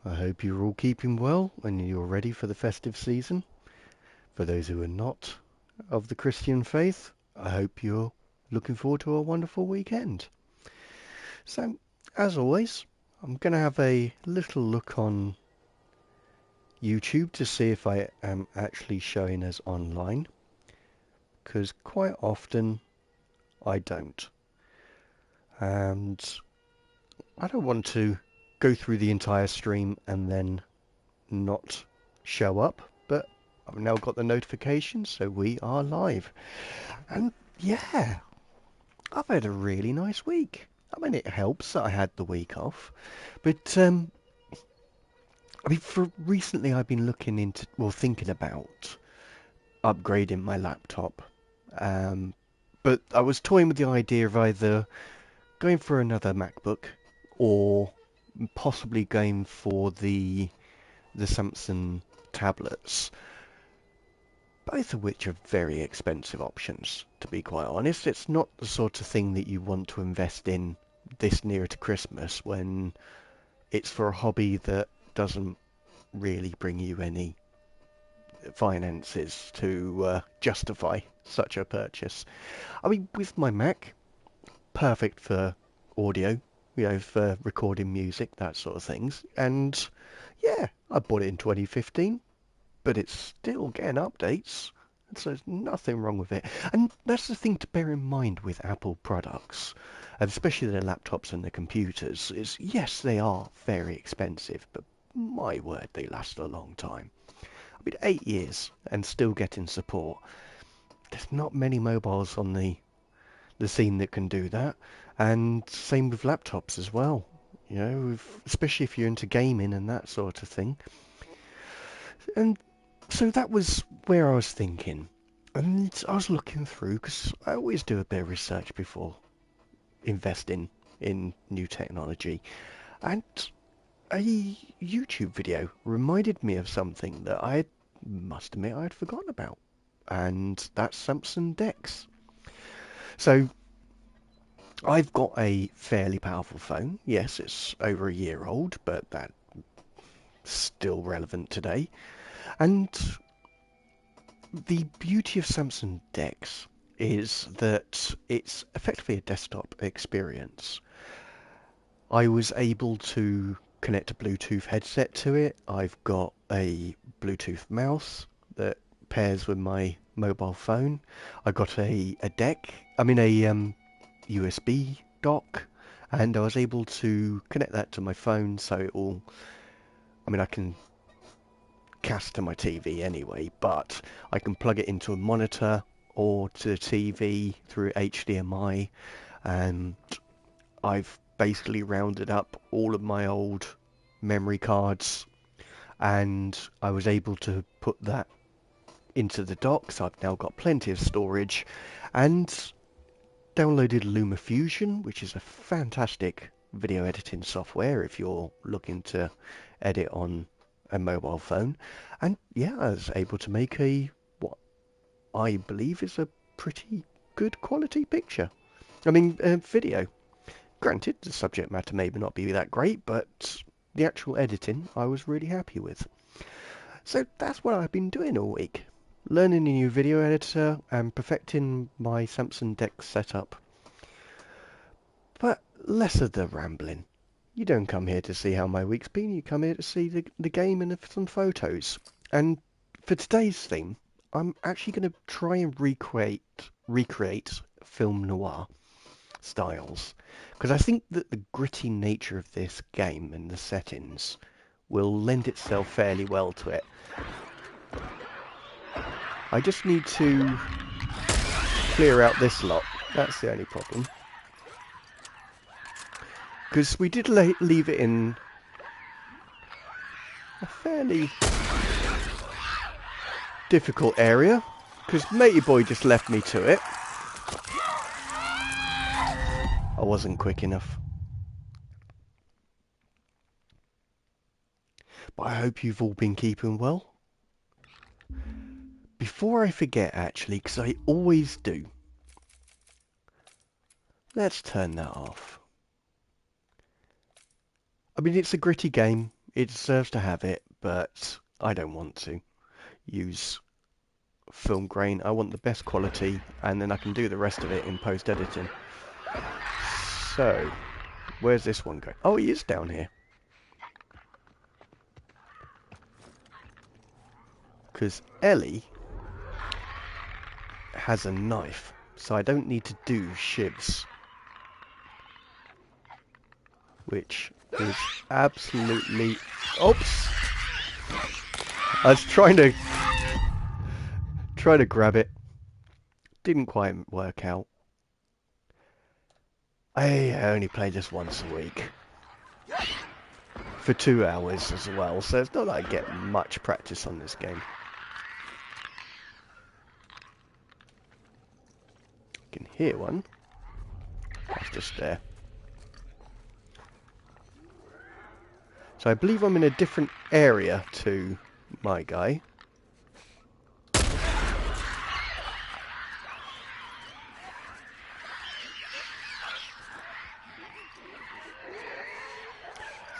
I hope you're all keeping well and you're ready for the festive season. For those who are not of the Christian faith, I hope you're looking forward to a wonderful weekend. So, as always, I'm going to have a little look on YouTube to see if I am actually showing as online, because quite often I don't. And I don't want to go through the entire stream and then not show up, but I've now got the notification, so we are live. And yeah, I've had a really nice week. I mean, it helps that I had the week off, but I mean, for recently I've been looking into, well, thinking about upgrading my laptop. Um, but I was toying with the idea of either going for another MacBook or possibly going for the Samsung tablets, both of which are very expensive options, to be quite honest. It's not the sort of thing that you want to invest in this near to Christmas when it's for a hobby that doesn't really bring you any finances to justify such a purchase. I mean, with my Mac, perfect for audio, for recording music, that sort of things. And yeah, I bought it in 2015, but it's still getting updates. So there's nothing wrong with it. And that's the thing to bear in mind with Apple products, and especially their laptops and their computers, is yes, they are very expensive, but my word, they last a long time. I mean, 8 years and still getting support. There's not many mobiles on the scene that can do that. And same with laptops as well. Especially if you're into gaming and that sort of thing. And so that was where I was thinking. And I was looking through, because I always do a bit of research before investing in new technology. And a YouTube video reminded me of something that I must admit I had forgotten about. And that's Samsung Dex. So I've got a fairly powerful phone. Yes, it's over a year old, but that's still relevant today. And the beauty of Samsung Dex is that it's effectively a desktop experience. I was able to connect a Bluetooth headset to it. I've got a Bluetooth mouse that pairs with my mobile phone. I got a deck, I mean a USB dock, and I was able to connect that to my phone so it will, I mean I can cast to my TV anyway, but I can plug it into a monitor or to the TV through HDMI, and I've basically rounded up all of my old memory cards, and I was able to put that into the dock, so I've now got plenty of storage, and downloaded LumaFusion, which is a fantastic video editing software if you're looking to edit on a mobile phone. And yeah, I was able to make what I believe is a pretty good quality picture. I mean, video. Granted, the subject matter may not be that great, but the actual editing I was really happy with. So that's what I've been doing all week. Learning a new video editor and perfecting my Samsung Dex setup. But less of the rambling. You don't come here to see how my week's been, you come here to see the game and some photos. And for today's theme, I'm actually going to try and recreate film noir styles. Because I think that the gritty nature of this game and the settings will lend itself fairly well to it. I just need to clear out this lot. That's the only problem. Because we did leave it in a fairly difficult area. Because matey boy just left me to it. I wasn't quick enough. But I hope you've all been keeping well. Before I forget, actually, because I always do, let's turn that off. I mean, it's a gritty game. It deserves to have it, but I don't want to use film grain. I want the best quality, and then I can do the rest of it in post-editing. So, where's this one going? Oh, he is down here. Because Ellie has a knife, so I don't need to do shivs. Which is absolutely... Oops! I was trying to grab it. Didn't quite work out. I only play this once a week. For 2 hours as well, so it's not like I get much practice on this game. I can hear one. That's just there. So I believe I'm in a different area to my guy.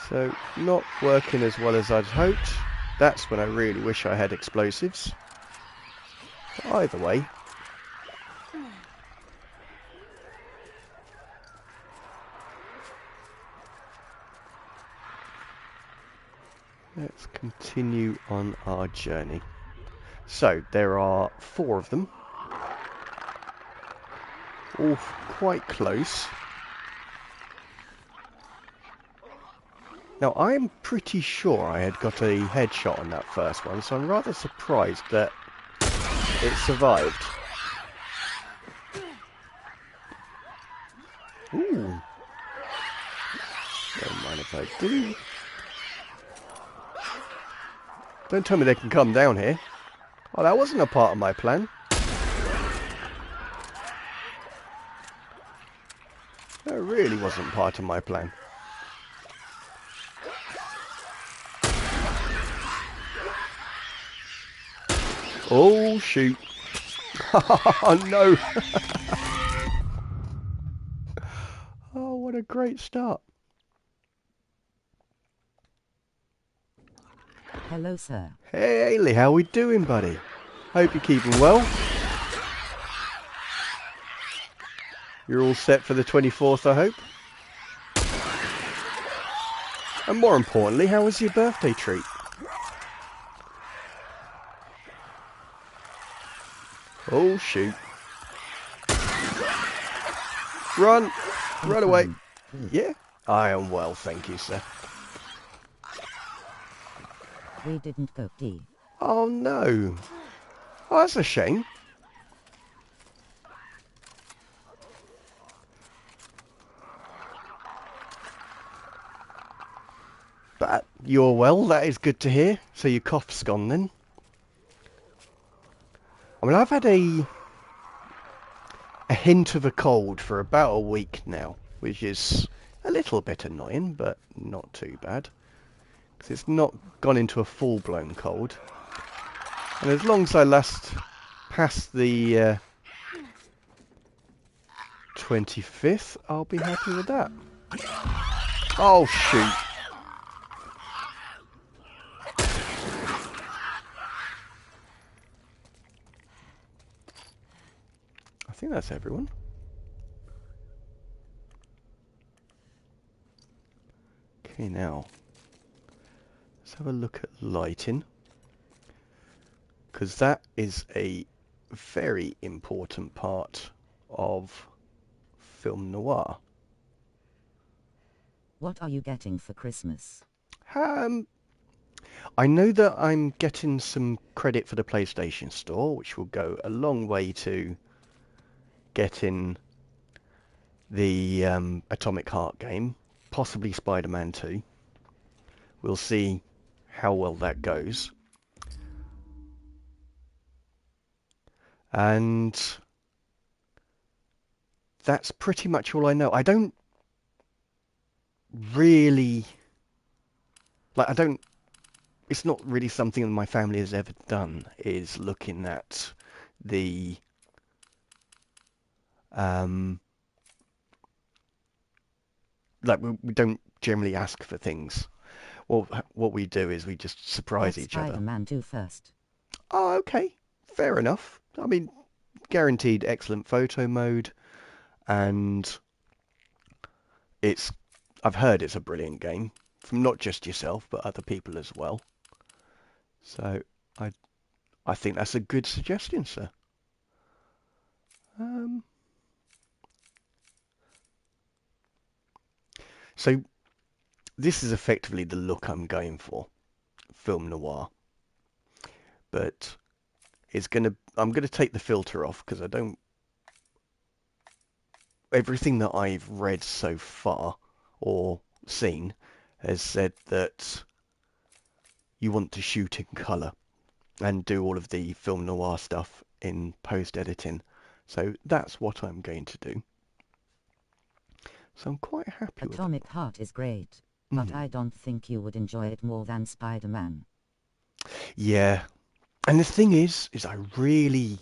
So, not working as well as I'd hoped. That's when I really wish I had explosives. But either way. Let's continue on our journey. So, there are 4 of them. All quite close. Now, I'm pretty sure I had got a headshot on that first one, so I'm rather surprised that it survived. Ooh. Don't mind if I do. Don't tell me they can come down here. Oh, that wasn't a part of my plan. That really wasn't part of my plan. Oh, shoot. Oh, no. Oh, what a great start. Hello, sir. Hey, Ailey, how we doing, buddy? Hope you're keeping well. You're all set for the 24th, I hope. And more importantly, how was your birthday treat? Oh, shoot. Run! Run away! Yeah? I am well, thank you, sir. We didn't go tea. Oh, no. Oh, that's a shame. But you're well, that is good to hear. So your cough's gone then? I mean, I've had a hint of a cold for about a week now, which is a little bit annoying, but not too bad. Because it's not gone into a full-blown cold. And as long as I last past the 25th, I'll be happy with that. Oh, shoot. I think that's everyone. Okay, now let's have a look at lighting, because that is a very important part of film noir. What are you getting for Christmas? I know that I'm getting some credit for the PlayStation Store, which will go a long way to getting the Atomic Heart game, possibly Spider-Man 2. We'll see how well that goes. And that's pretty much all I know. I don't really... It's not really something that my family has ever done, is looking at the... we don't generally ask for things. Well, what we do is we just surprise Let each other. Spider-Man do first. Oh, okay. Fair enough. I mean, guaranteed excellent photo mode, and it's I've heard it's a brilliant game from not just yourself but other people as well. So I I think that's a good suggestion, sir. Um, so this is effectively the look I'm going for, film noir, but I'm gonna take the filter off because I don't everything that I've read so far or seen has said that you want to shoot in colour and do all of the film noir stuff in post editing. So that's what I'm going to do. So I'm quite happy with it. Atomic Heart is great, but Mm. I don't think you would enjoy it more than Spider-Man. Yeah, and the thing is I really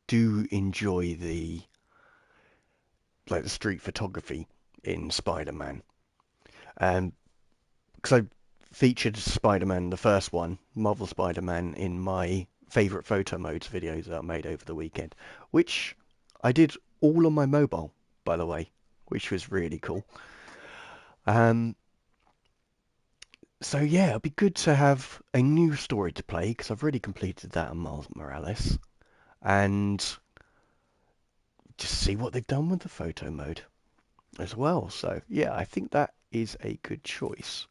do enjoy the street photography in Spider-Man. Because I featured Spider-Man, the first one, Marvel Spider-Man, in my favourite photo modes videos that I made over the weekend, which I did all on my mobile, by the way, which was really cool. Um, so yeah, it'd be good to have a new story to play because I've already completed that on Miles Morales, and just see what they've done with the photo mode as well. So yeah, I think that is a good choice.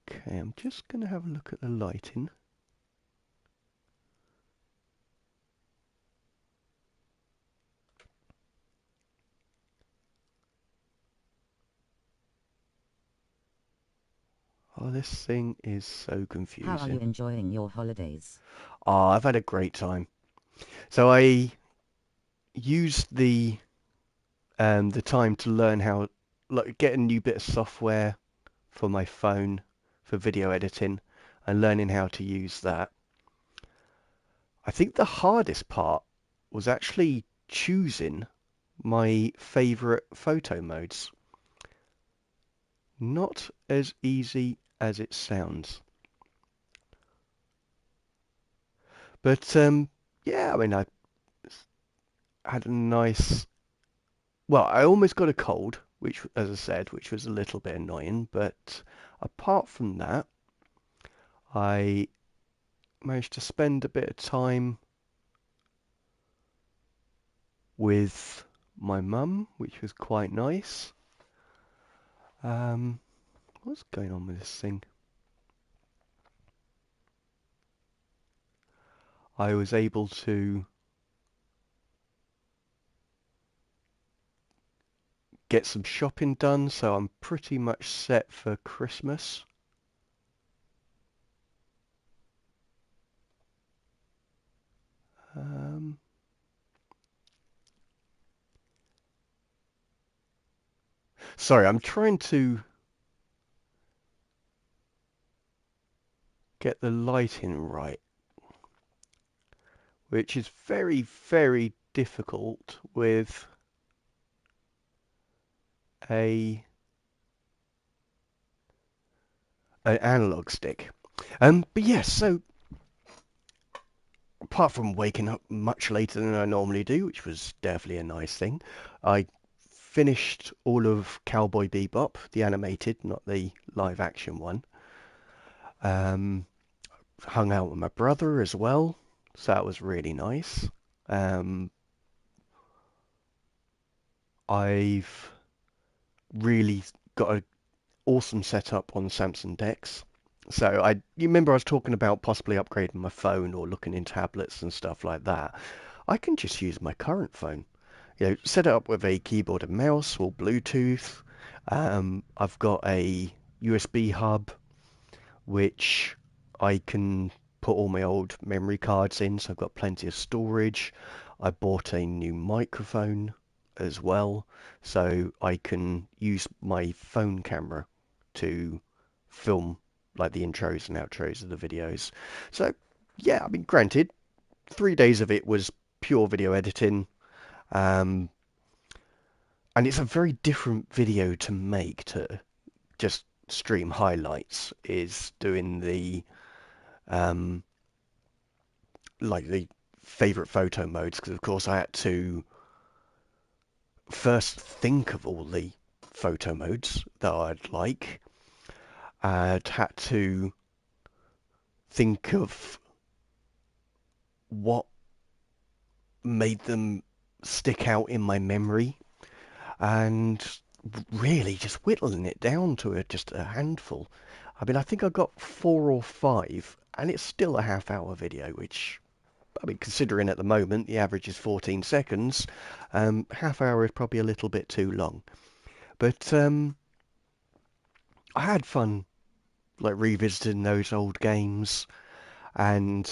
Okay, I'm just going to have a look at the lighting. Oh, this thing is so How are you confusing. enjoying your holidays? Oh, I've had a great time. So I used the time to learn how like get a new bit of software for my phone for video editing and learning how to use that. I think the hardest part was actually choosing my favorite photo modes. Not as easy as it sounds. But yeah, I mean I had a nice well, I almost got a cold, which as I said, which was a little bit annoying, but apart from that, I managed to spend a bit of time with my mum, which was quite nice. Um, what's going on with this thing? I was able to get some shopping done, so I'm pretty much set for Christmas. Um, sorry, I'm trying to get the lighting right, which is very, very difficult with a an analog stick. But yes, so apart from waking up much later than I normally do, which was definitely a nice thing, I finished all of Cowboy Bebop, the animated, not the live action one. Um, hung out with my brother as well, so that was really nice. Um, I've really got an awesome setup on Samsung Dex. So you remember I was talking about possibly upgrading my phone or looking in tablets and stuff like that. I can just use my current phone. Set it up with a keyboard and mouse or Bluetooth. I've got a USB hub which I can put all my old memory cards in, so I've got plenty of storage. I bought a new microphone as well, so I can use my phone camera to film like the intros and outros of the videos. So yeah, I mean, granted, 3 days of it was pure video editing. Um, and it's a very different video to make to just stream highlights is doing the um, like the favorite photo modes, because of course I had to first think of all the photo modes that I'd like. I'd had to think of what made them stick out in my memory, and really just whittling it down to just a handful. I mean, I think I got 4 or 5, and it's still a half-hour video, which, I mean, considering at the moment the average is 14 seconds, half hour is probably a little bit too long. But I had fun, like revisiting those old games and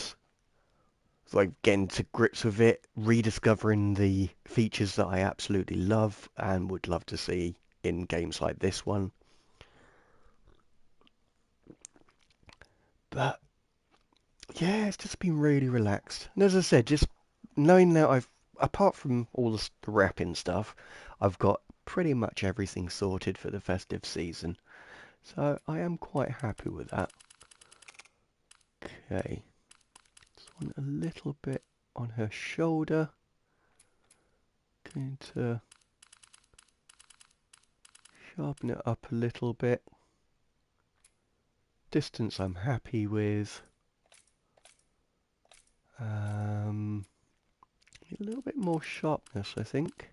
like getting to grips with it, rediscovering the features that I absolutely love and would love to see in games like this one. But yeah, it's just been really relaxed. And as I said, just knowing that apart from all the wrapping stuff, I've got pretty much everything sorted for the festive season. So I am quite happy with that. Okay, just want a little bit on her shoulder. Going to sharpen it up a little bit. Distance I'm happy with. A little bit more sharpness, I think.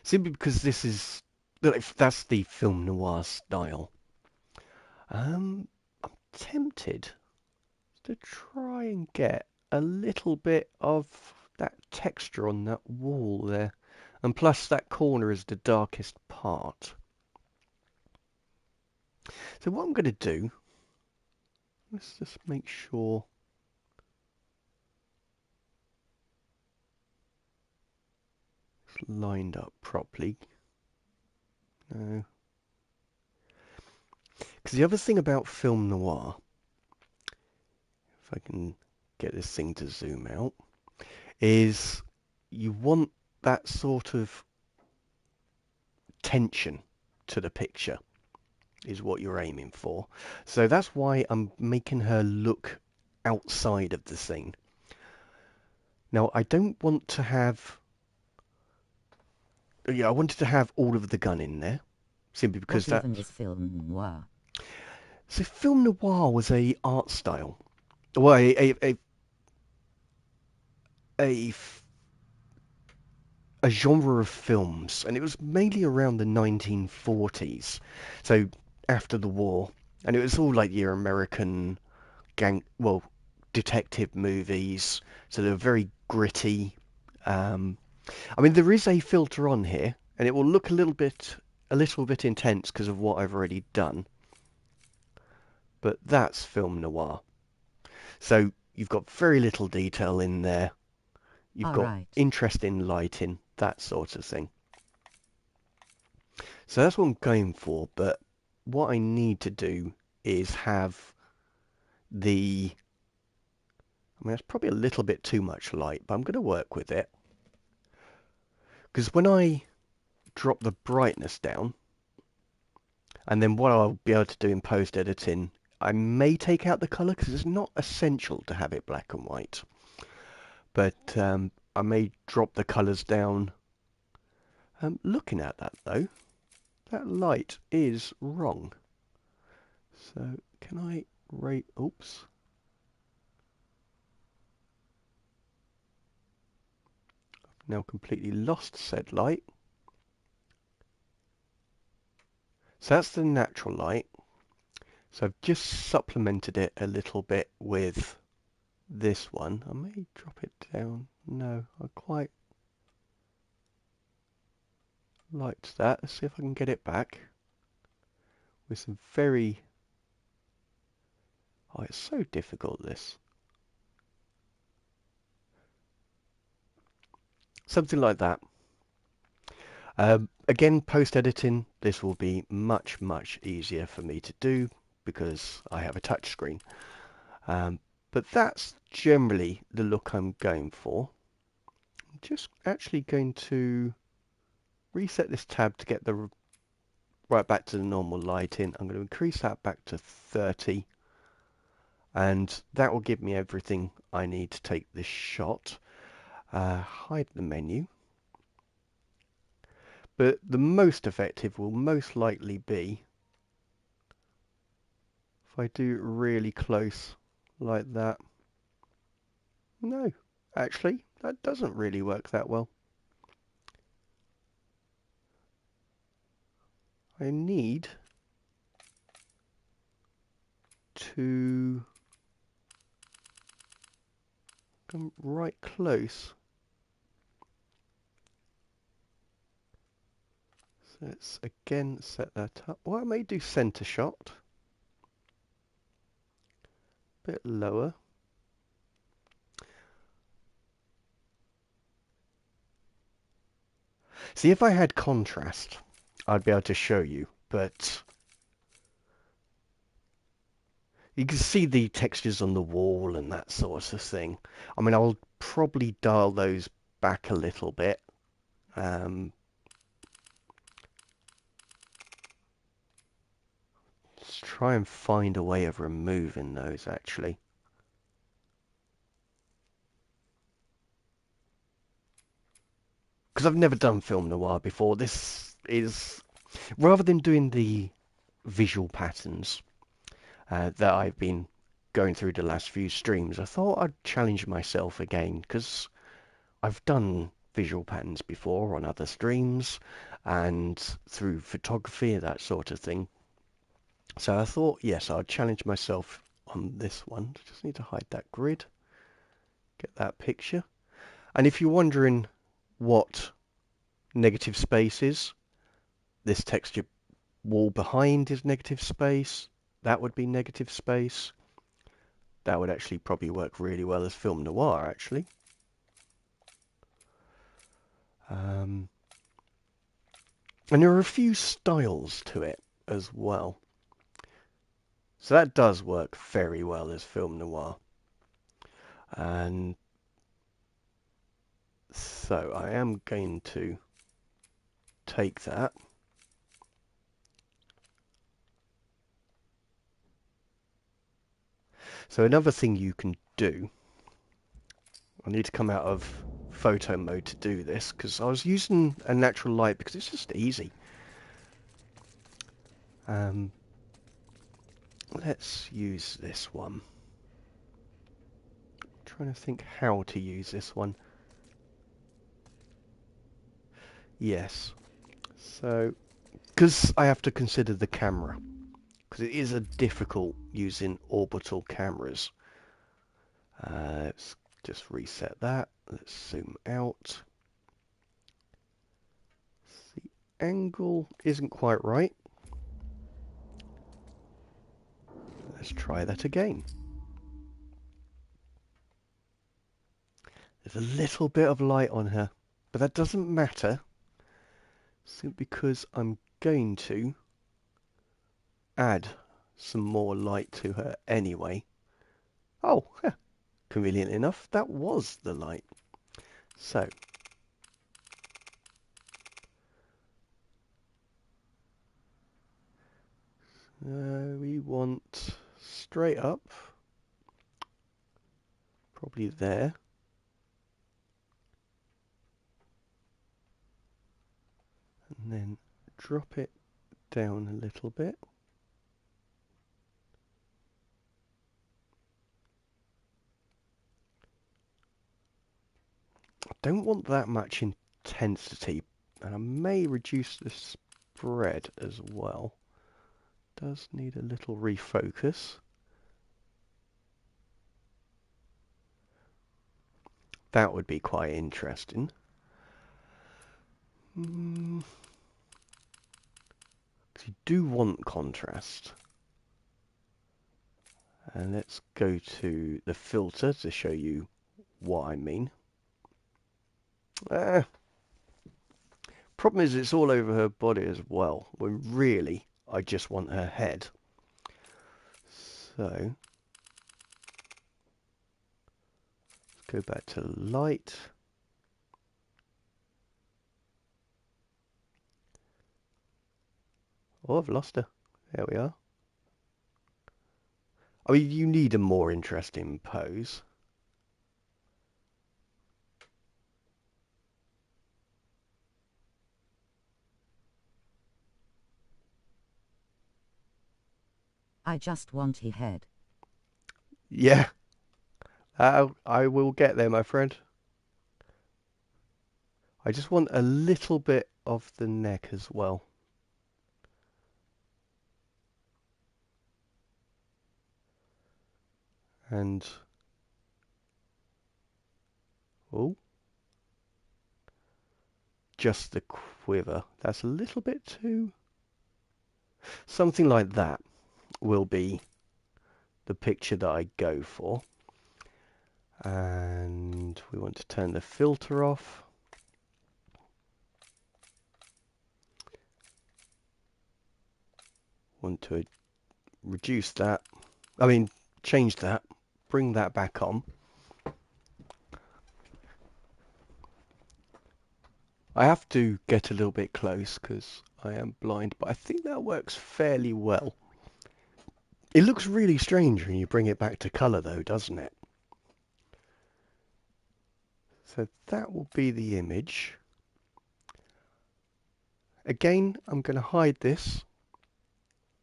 Simply because this is, that's the film noir style. I'm tempted to try and get a little bit of that texture on that wall there. And plus that corner is the darkest part. So what I'm going to do, let's just make sure it's lined up properly. No. Because the other thing about film noir, if I can get this thing to zoom out, is you want that sort of tension to the picture is what you're aiming for. So that's why I'm making her look outside of the scene. Now, I don't want to have... Yeah, I wanted to have all of the gun in there, simply because What that... even is film noir? So film noir was a art style. Well, a, a genre of films, and it was mainly around the 1940s, so after the war, and it was all like your American detective movies, so they're very gritty. Um, I mean, there is a filter on here, and it will look a little bit intense because of what I've already done, but that's film noir. So you've got very little detail in there. You've got Alright. interesting lighting, that sort of thing. So that's what I'm going for, but what I need to do is have the... I mean, that's probably a little bit too much light, but I'm going to work with it. Because when I drop the brightness down, and then what I'll be able to do in post-editing, I may take out the colour, because it's not essential to have it black and white. But I may drop the colours down. Looking at that, though, that light is wrong. So can I rate... Oops. I've now completely lost said light. So that's the natural light. So I've just supplemented it a little bit with this one. I may drop it down. No, I quite liked that. Let's see if I can get it back with some very... Oh, it's so difficult, this. Something like that. Again, post-editing, this will be much, much easier for me to do because I have a touch screen. But that's generally the look I'm going for. I'm just actually going to reset this tab to get the right back to the normal lighting. I'm going to increase that back to 30, and that will give me everything I need to take this shot. Hide the menu. But the most effective will most likely be if I do it really close like that. No, actually, that doesn't really work that well. I need to come right close. So let's again set that up. Well, I may do center shot. A bit lower. See, if I had contrast, I'd be able to show you, but you can see the textures on the wall and that sort of thing. I mean, I'll probably dial those back a little bit. Let's try and find a way of removing those, actually. Because I've never done film noir before. This is, rather than doing the visual patterns that I've been going through the last few streams, I thought I'd challenge myself again, because I've done visual patterns before on other streams and through photography, that sort of thing. So I thought, yes, I'd challenge myself on this one. Just need to hide that grid, get that picture. And if you're wondering what negative space is, this texture wall behind is negative space. That would be negative space. That would actually probably work really well as film noir, actually. And there are a few styles to it as well. So that does work very well as film noir. And so I am going to take that. So another thing you can do, I need to come out of photo mode to do this because I was using a natural light because it's just easy. Let's use this one. I'm trying to think how to use this one. Yes. So, because I have to consider the camera, because it is a difficult using orbital cameras. Let's just reset that. Let's zoom out. The angle isn't quite right. Let's try that again. There's a little bit of light on her, but that doesn't matter, simply because I'm going to add some more light to her anyway. Oh, convenient enough, that was the light. So, we want straight up, probably there. And then drop it down a little bit. I don't want that much intensity, and I may reduce the spread as well. Does need a little refocus. That would be quite interesting. Because you do want contrast. And let's go to the filter to show you what I mean. Problem is it's all over her body as well, when really I just want her head. So, let's go back to light. Oh, I've lost her. There we are. I mean, you need a more interesting pose. I just want he head. Yeah, I will get there, my friend. I just want a little bit of the neck as well. And, oh, just the quiver. That's a little bit too... Something like that will be the picture that I go for. And we want to turn the filter off. Want to reduce that. I mean, change that. Bring that back on. I have to get a little bit close because I am blind, but I think that works fairly well. It looks really strange when you bring it back to colour though, doesn't it? So that will be the image. Again, I'm going to hide this.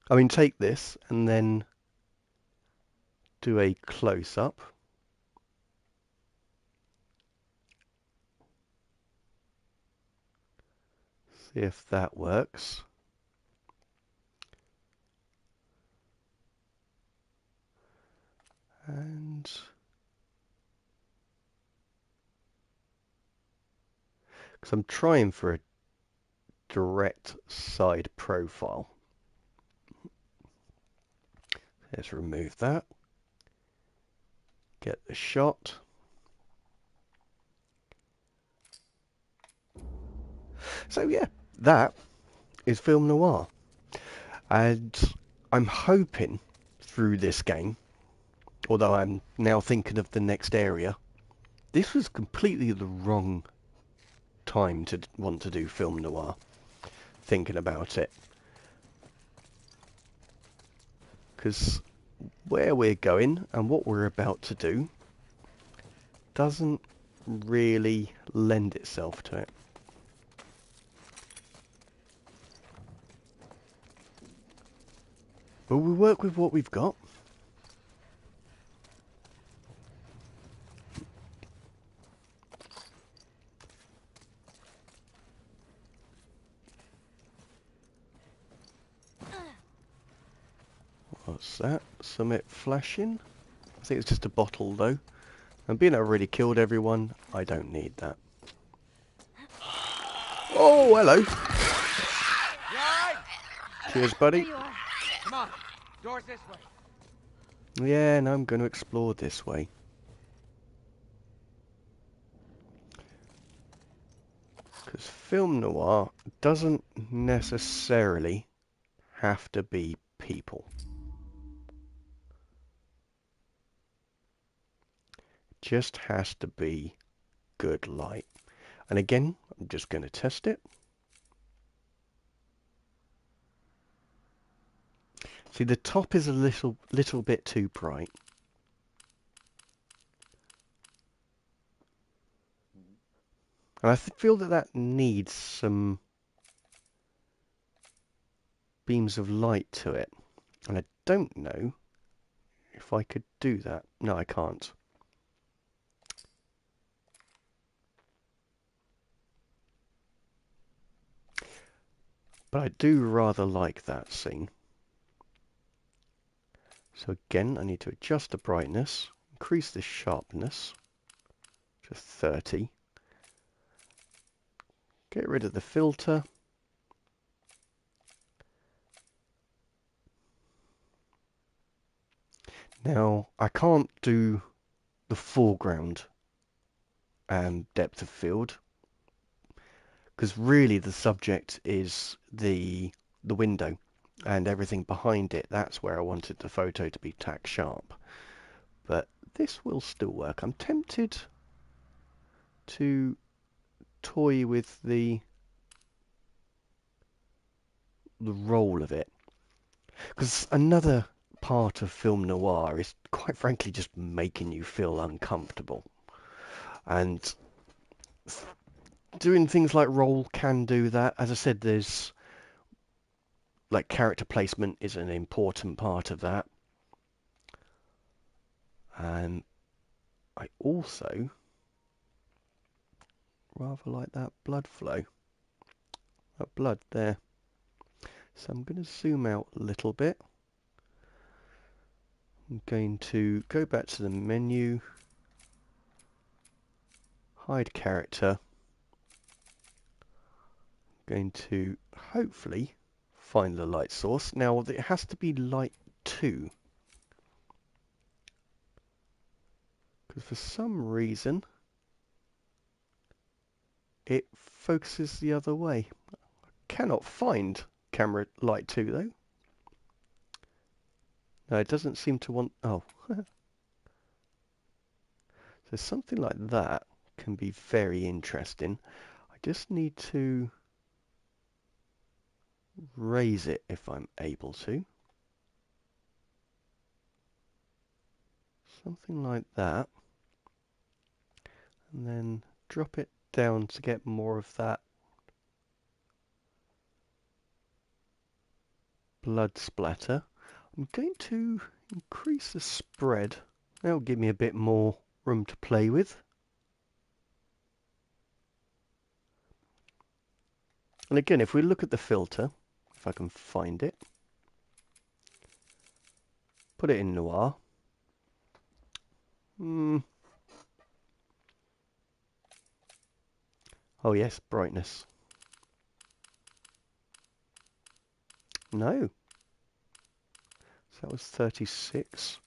I mean, take this and then do a close-up. See if that works. And because I'm trying for a direct side profile. Let's remove that. Get the shot. So yeah, that is film noir. And I'm hoping through this game, although I'm now thinking of the next area, this was completely the wrong time to want to do film noir, thinking about it. Because where we're going and what we're about to do doesn't really lend itself to it. But we work with what we've got. What's that? Summit flashing? I think it's just a bottle though. And being I already killed everyone, I don't need that. Oh, hello. You all right? Cheers, buddy. There you are. Come on. Door's this way. Yeah, and I'm going to explore this way. Because film noir doesn't necessarily have to be people. Just has to be good light. And again, I'm just going to test it. See, the top is a little bit too bright. And I feel that that needs some beams of light to it. And I don't know if I could do that. No, I can't. But I do rather like that scene. So again, I need to adjust the brightness, increase the sharpness to 30. Get rid of the filter. Now, I can't do the foreground depth of field because really the subject is the window and everything behind it. That's where I wanted the photo to be tack sharp. But this will still work. I'm tempted to toy with the the role of it. Because another part of film noir is, quite frankly, just making you feel uncomfortable. And doing things like role can do that. As I said, there's like character placement is an important part of that. And I also rather like that blood flow. That blood there. So I'm going to zoom out a little bit. I'm going to go back to the menu, hide character. I'm going to hopefully find the light source. Now it has to be light 2. Because for some reason it focuses the other way. Cannot find camera light 2 though. No, it doesn't seem to want... Oh. So something like that can be very interesting. I just need to raise it if I'm able to. Something like that. And then drop it down to get more of that blood splatter. I'm going to increase the spread. That'll give me a bit more room to play with. And again, if we look at the filter, if I can find it, put it in noir. Oh yes, brightness. No. So that was 36.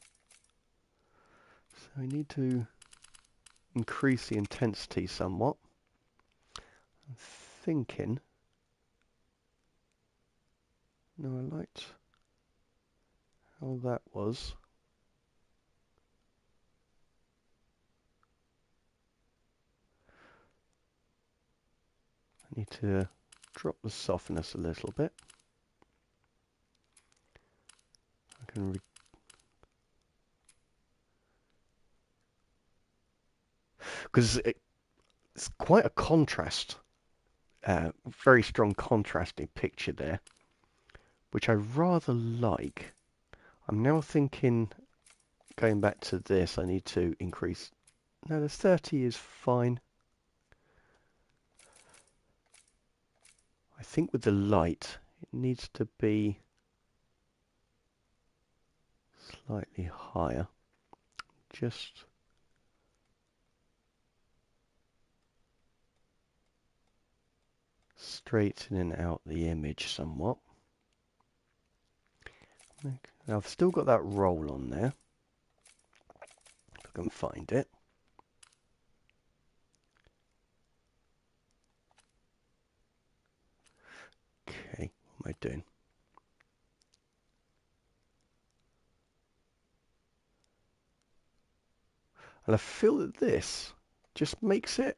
So I need to increase the intensity somewhat. I'm thinking... No, I liked how that was. I need to drop the softness a little bit. I can because it's quite a contrast, very strong contrasting picture there, which I rather like. I'm now thinking, going back to this, I need to increase. No, the 30 is fine. I think with the light, it needs to be slightly higher. Just straightening out the image somewhat. Now I've still got that roll on there. If I can find it. Okay, what am I doing? And I feel that this just makes it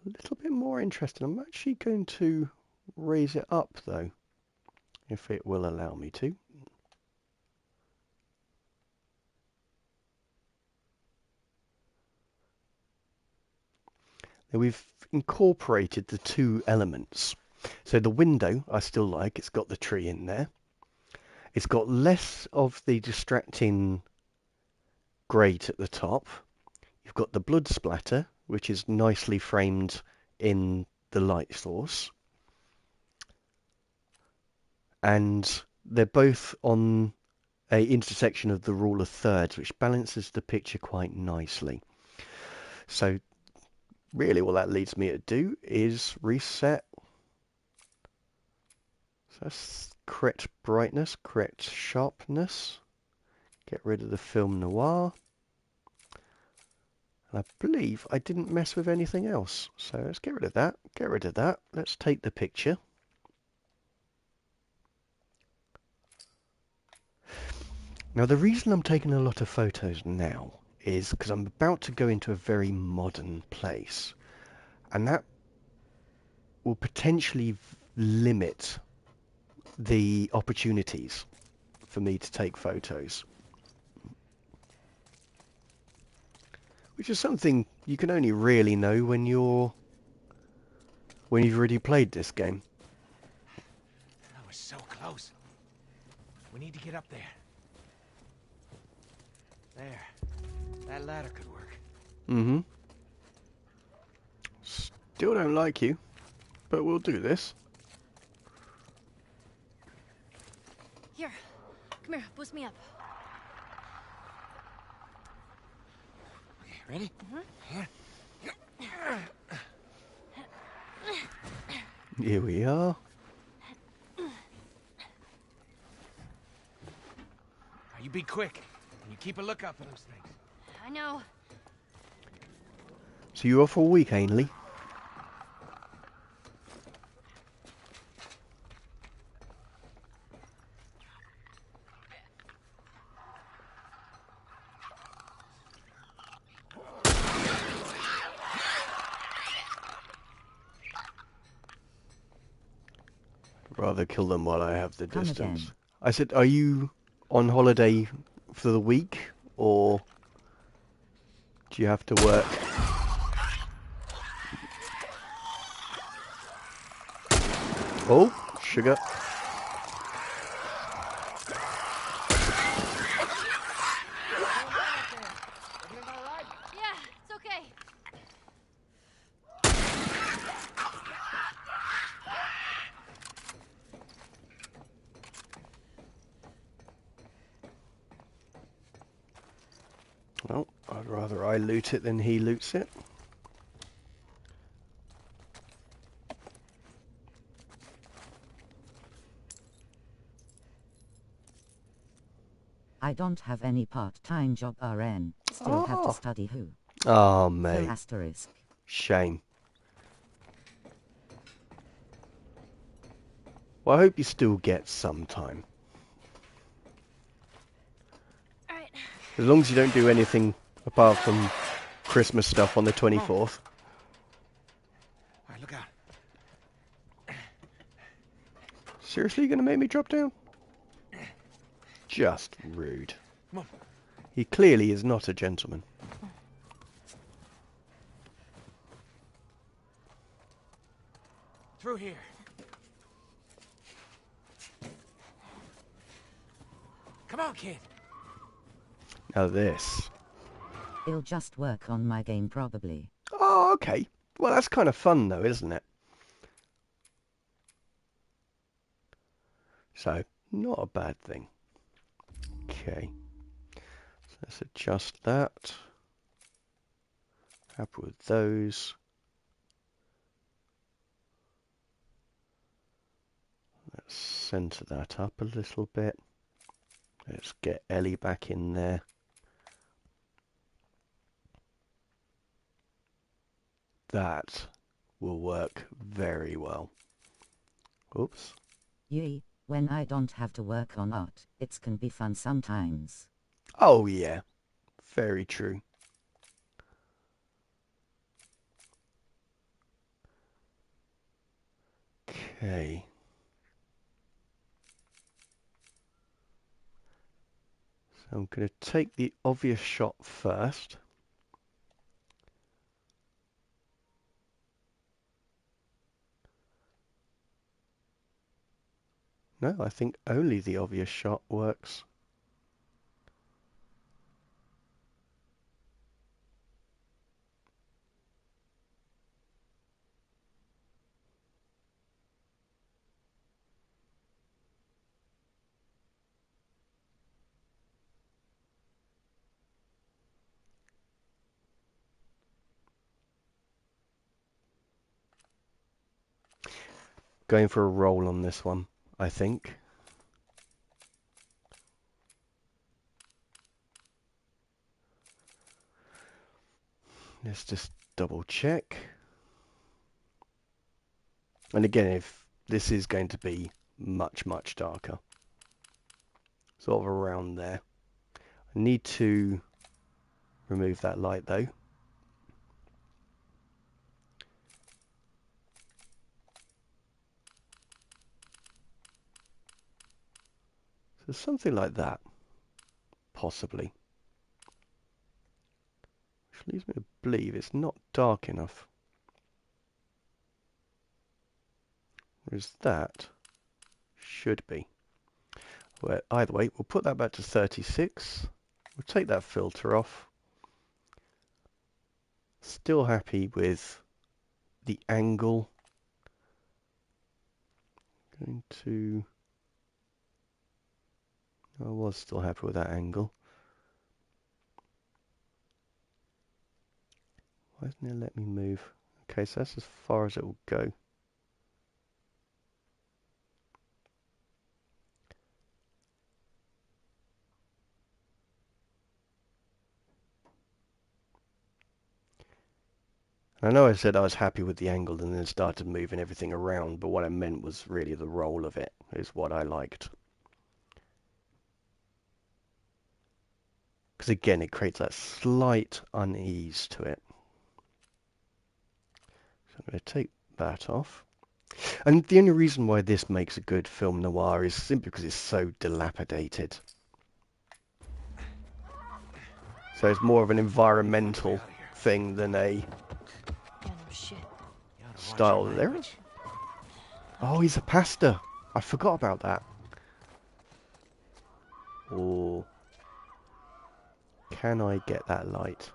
a little bit more interesting. I'm actually going to raise it up though, if it will allow me to. Now we've incorporated the two elements. So the window I still like, it's got the tree in there. It's got less of the distracting grate at the top. You've got the blood splatter, which is nicely framed in the light source. And they're both on a intersection of the rule of thirds, which balances the picture quite nicely. So really what that leads me to do is reset. So that's correct brightness, correct sharpness. Get rid of the film noir. And I believe I didn't mess with anything else. So let's get rid of that, get rid of that. Let's take the picture. Now the reason I'm taking a lot of photos now is because I'm about to go into a very modern place. And that will potentially limit the opportunities for me to take photos, which is something you can only really know when you've already played this game. That was so close. We need to get up there. There. That ladder could work. Mm-hmm. Still don't like you, but we'll do this. Here, come here, boost me up. Okay, ready? Here. Here we are. You be quick, and you keep a lookout for those things. I know. So you're off all week, Ainley? Rather kill them while I have the Come distance. again. I said, are you on holiday for the week, or do you have to work? Oh, sugar. Everything all right? Yeah, it's okay. Well, I'd rather I loot it than he loots it. I don't have any part-time job RN. Still have to Oh. study who. Oh, Full mate. asterisk. Shame. Well, I hope you still get some time. All right. As long as you don't do anything apart from Christmas stuff on the 24th. All right, look out. Seriously, you gonna make me drop down? Just rude. Come on. He clearly is not a gentleman. Through here. Come on, kid. Now this. It'll just work on my game probably. Oh, okay. Well, that's kind of fun though, isn't it? So, not a bad thing. Okay. So let's adjust that. Happy with those. Let's center that up a little bit. Let's get Ellie back in there. That will work very well. Oops. Yee, when I don't have to work on art, it can be fun sometimes. Oh yeah, very true. Okay. So I'm going to take the obvious shot first. No, I think only the obvious shot works. Going for a roll on this one, I think. Let's just double check. And again, if this is going to be much, much darker. Sort of around there. I need to remove that light though. So something like that, possibly. Which leads me to believe it's not dark enough. Whereas that should be. Well, either way, we'll put that back to 36. We'll take that filter off. Still happy with the angle. Going to... I was still happy with that angle. Why doesn't it let me move? Okay, so that's as far as it will go. I know I said I was happy with the angle and then started moving everything around, but what I meant was really the roll of it is what I liked. Because again, it creates that slight unease to it. So I'm going to take that off. And the only reason why this makes a good film noir is simply because it's so dilapidated. So it's more of an environmental thing than a Yeah, no shit. You ought to watch style your there. language. Oh, he's a pastor. I forgot about that. Oh. Can I get that light?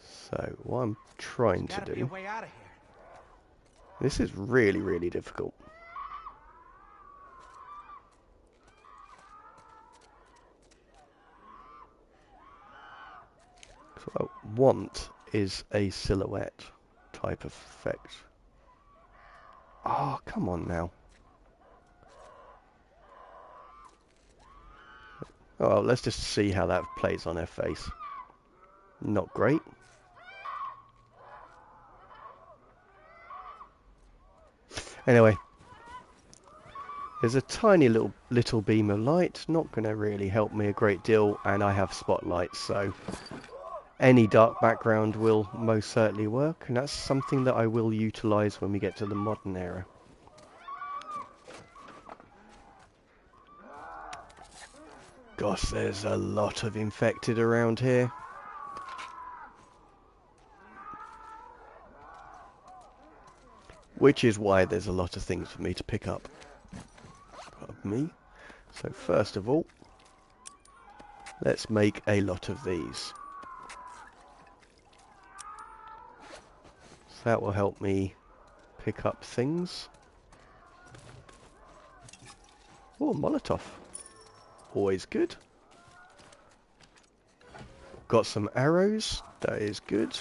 So, what I'm trying There's to gotta be a do... way out of here. This is really, really difficult. So what I want is a silhouette type of effect. Oh, come on now. Oh, well, let's just see how that plays on her face. Not great. Anyway. There's a tiny little beam of light. Not going to really help me a great deal. And I have spotlights, so any dark background will most certainly work. And that's something that I will utilise when we get to the modern era. Gosh, there's a lot of infected around here. Which is why there's a lot of things for me to pick up. Of me. So first of all, let's make a lot of these. So that will help me pick up things. Oh, Molotov. Always good. Got some arrows. That is good.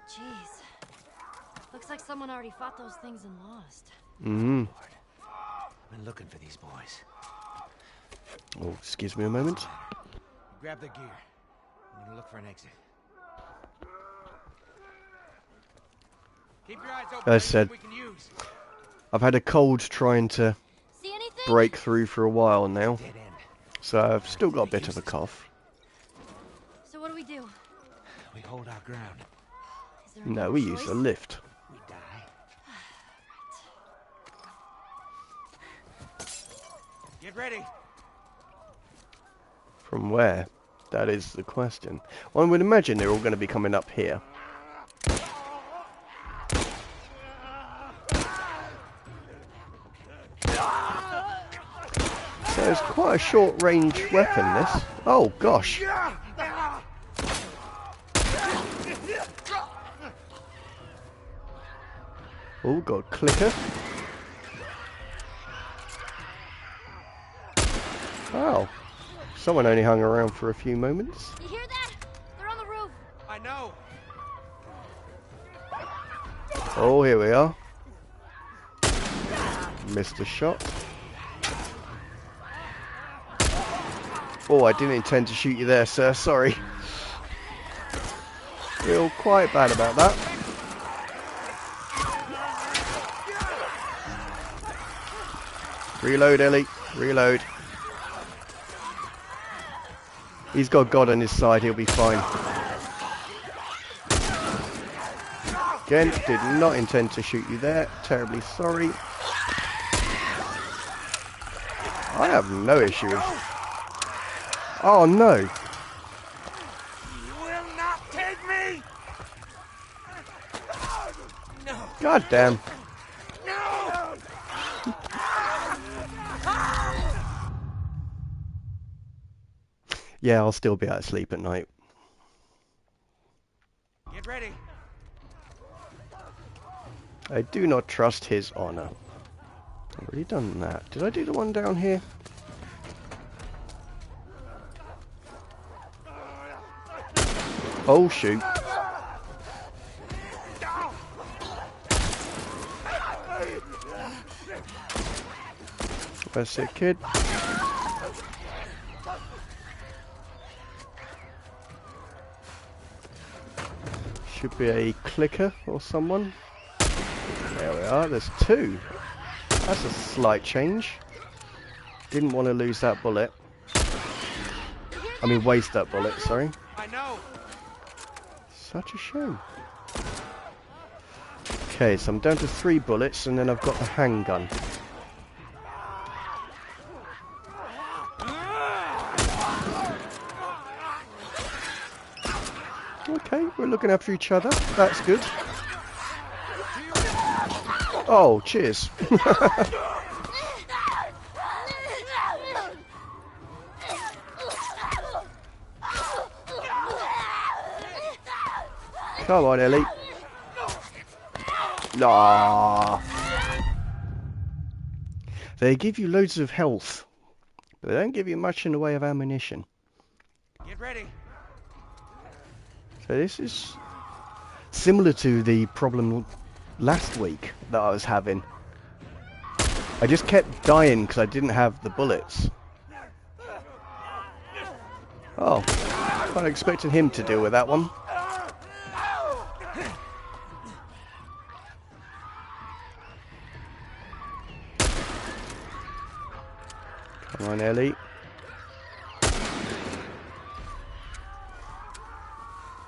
Jeez. Looks like someone already fought those things and lost. Mm-hmm. I've been looking for these boys. Oh, excuse me a moment. Grab their gear. I'm gonna look for an exit. Keep your eyes open. As said, We can use. I've had a cold trying to See anything? break through for a while now. Dead end. So I've still got a bit of a cough. So what do we do? We hold our ground. Is there No, another we choice? use the lift. We die. Get ready. From where? That is the question. One would imagine they're all going to be coming up here. So it's quite a short range weapon, this. Oh, gosh. Oh, got a clicker. Oh. Someone only hung around for a few moments. You hear that? They're on the roof. I know. Oh, here we are. Missed a shot. Oh, I didn't intend to shoot you there, sir. Sorry. Feel quite bad about that. Reload, Ellie. Reload. He's got God on his side. He'll be fine. Again, did not intend to shoot you there. Terribly sorry. I have no issue with... Oh no! You will not take me! No! God damn. No! Yeah, I'll still be out of sleep at night. Get ready. I do not trust his honor. I've already done that. Did I do the one down here? Oh shoot. That's it, kid. Should be a clicker or someone. There we are, there's two. That's a slight change. Didn't want to lose that bullet. I mean, waste that bullet, sorry. I know. Such a shame. Okay, so I'm down to 3 bullets, and then I've got the handgun. Okay, we're looking after each other. That's good. Oh, cheers. Come on, Ellie. Nah. They give you loads of health, but they don't give you much in the way of ammunition. Get ready. So this is similar to the problem last week that I was having. I just kept dying because I didn't have the bullets. Oh, I'm expecting him to deal with that one. Come on, Ellie.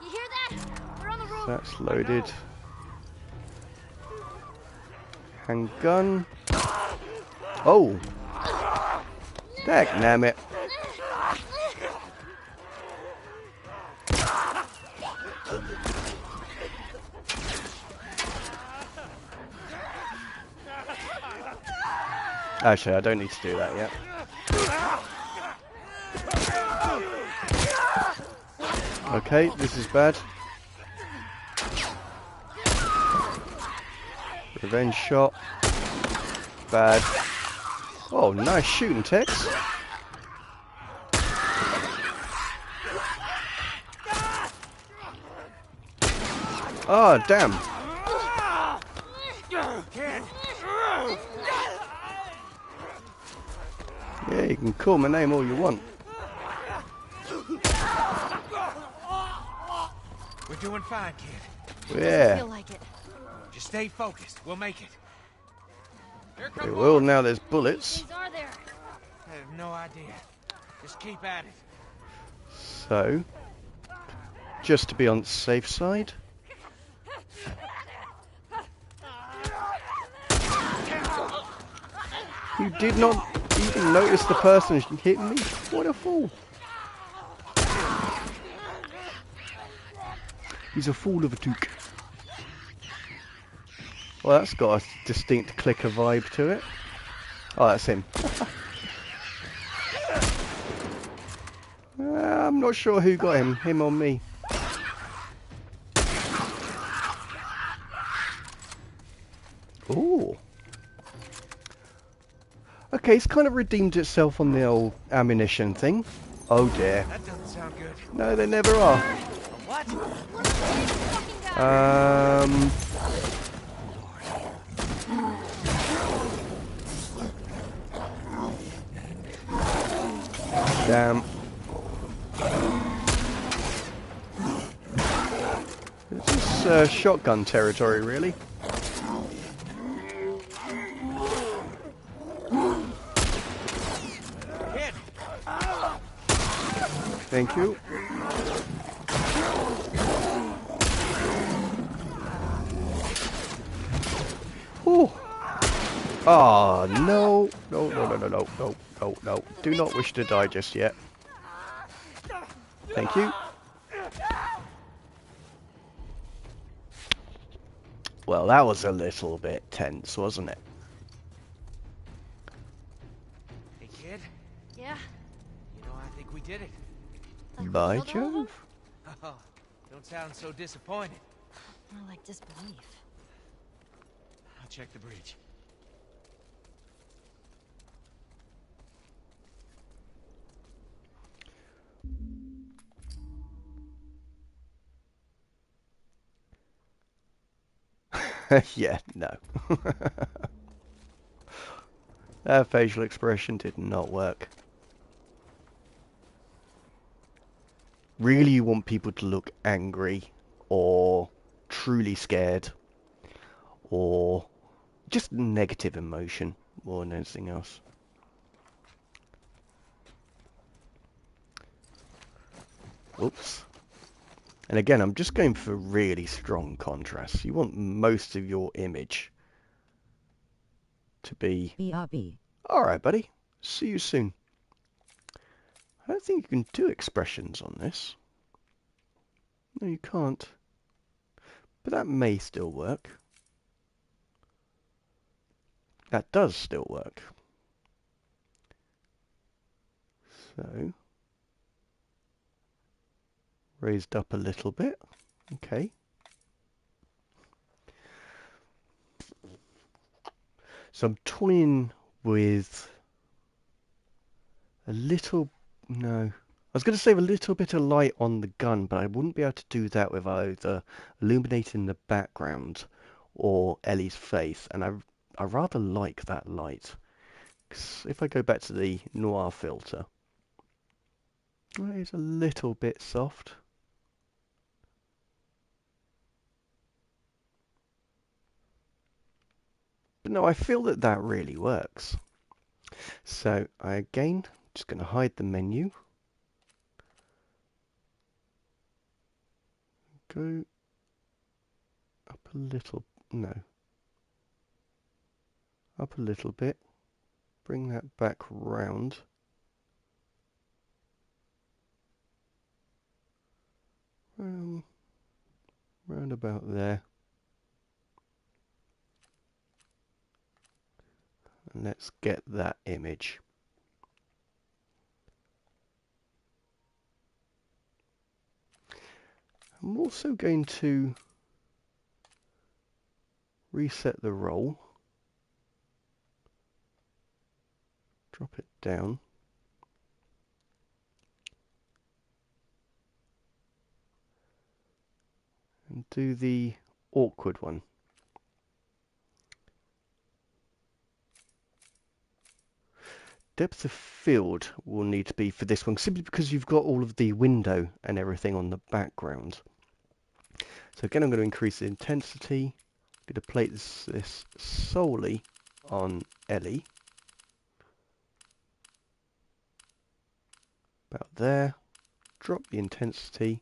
You hear that? They're on the roof. That's loaded. Handgun. Oh! Damn it. Actually, I don't need to do that yet. Okay, this is bad. Revenge shot. Bad. Oh, nice shooting, Tex. Oh, damn. Yeah, you can call my name all you want. We're doing fine, kid. Yeah. Feel like it. Just stay focused. We'll make it. Here We come will more. now there's bullets. Things are there. I have no idea. Just keep at it. So, just to be on the safe side. You did not even notice the person hitting me? What a fool. He's a fool of a toque. Well, that's got a distinct clicker vibe to it. Oh, that's him. I'm not sure who got him or me. Ooh. Okay, it's kind of redeemed itself on the old ammunition thing. Oh dear. That doesn't sound good. No, they never are. What? Damn. This is shotgun territory, really. Kid. Thank you. Oh! Ah, no. No, no, no, no, no, no, no, no. Do not wish to die just yet. Thank you. Well, that was a little bit tense, wasn't it? Hey, kid. Yeah? You know, I think we did it. Like we By killed all of them? Jove. Oh, don't sound so disappointed. More like disbelief. I'll check the bridge. Yeah, no. That facial expression did not work. Really, you want people to look angry or truly scared or just negative emotion more than anything else. Whoops. And again, I'm just going for really strong contrast. You want most of your image to be... BRB. Alright, buddy. See you soon. I don't think you can do expressions on this. No, you can't. But that may still work. That does still work. So, raised up a little bit. Okay. So I'm toying with a little... No. I was going to save a little bit of light on the gun, but I wouldn't be able to do that with either illuminating the background or Ellie's face. And I rather like that light. 'Cause if I go back to the Noir filter, it's a little bit soft. But no, I feel that that really works. So I again just going to hide the menu. Go up a little, no, up a little bit. Bring that back round. Round about there. And let's get that image. I'm also going to reset the roll. Drop it down. And do the awkward one. Depth of field will need to be for this one, simply because you've got all of the window and everything on the background. So again, I'm going to increase the intensity. I'm going to place this solely on Ellie. About there. Drop the intensity.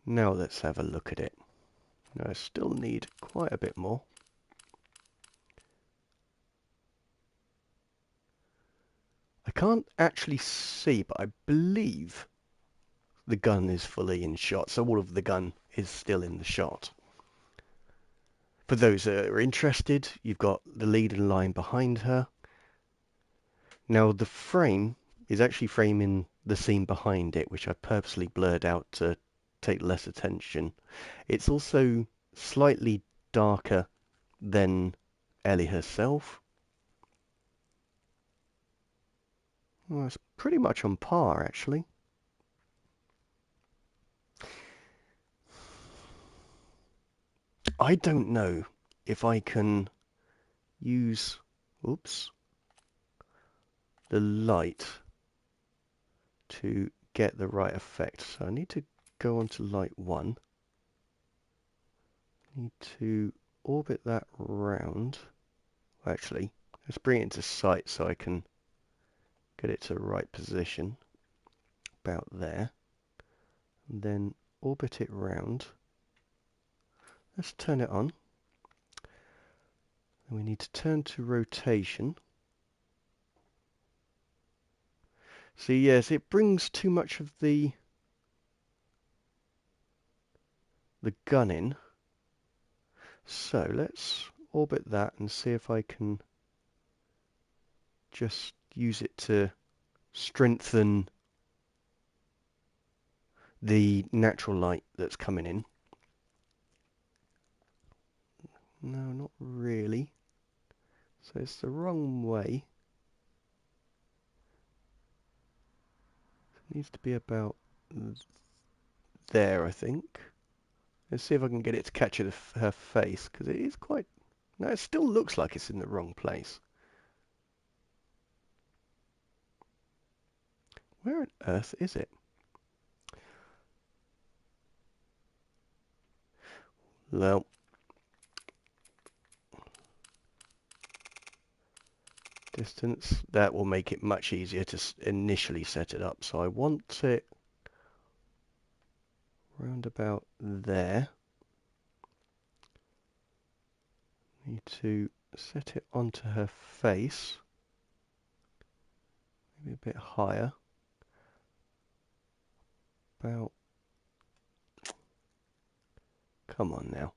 Now let's have a look at it. Now I still need quite a bit more. I can't actually see, but I believe the gun is fully in shot, so all of the gun is still in the shot. For those that are interested, you've got the leading line behind her. Now the frame is actually framing the scene behind it, which I purposely blurred out to take less attention. It's also slightly darker than Ellie herself. Well, it's pretty much on par, actually. I don't know if I can use, oops, the light to get the right effect. So I need to go on to light 1. Need to orbit that round. Actually, let's bring it into sight so I can get it to the right position. About there. And then orbit it round. Let's turn it on. And we need to turn to rotation. See, yes, it brings too much of the gun in. So let's orbit that and see if I can just use it to strengthen the natural light that's coming in. No, not really. So it's the wrong way. It needs to be about there, I think. Let's see if I can get it to capture her face, because it is quite... No, it still looks like it's in the wrong place. Where on earth is it? Well, distance, that will make it much easier to initially set it up. So I want it round about there. Need to set it onto her face. Maybe a bit higher. About... Come on now.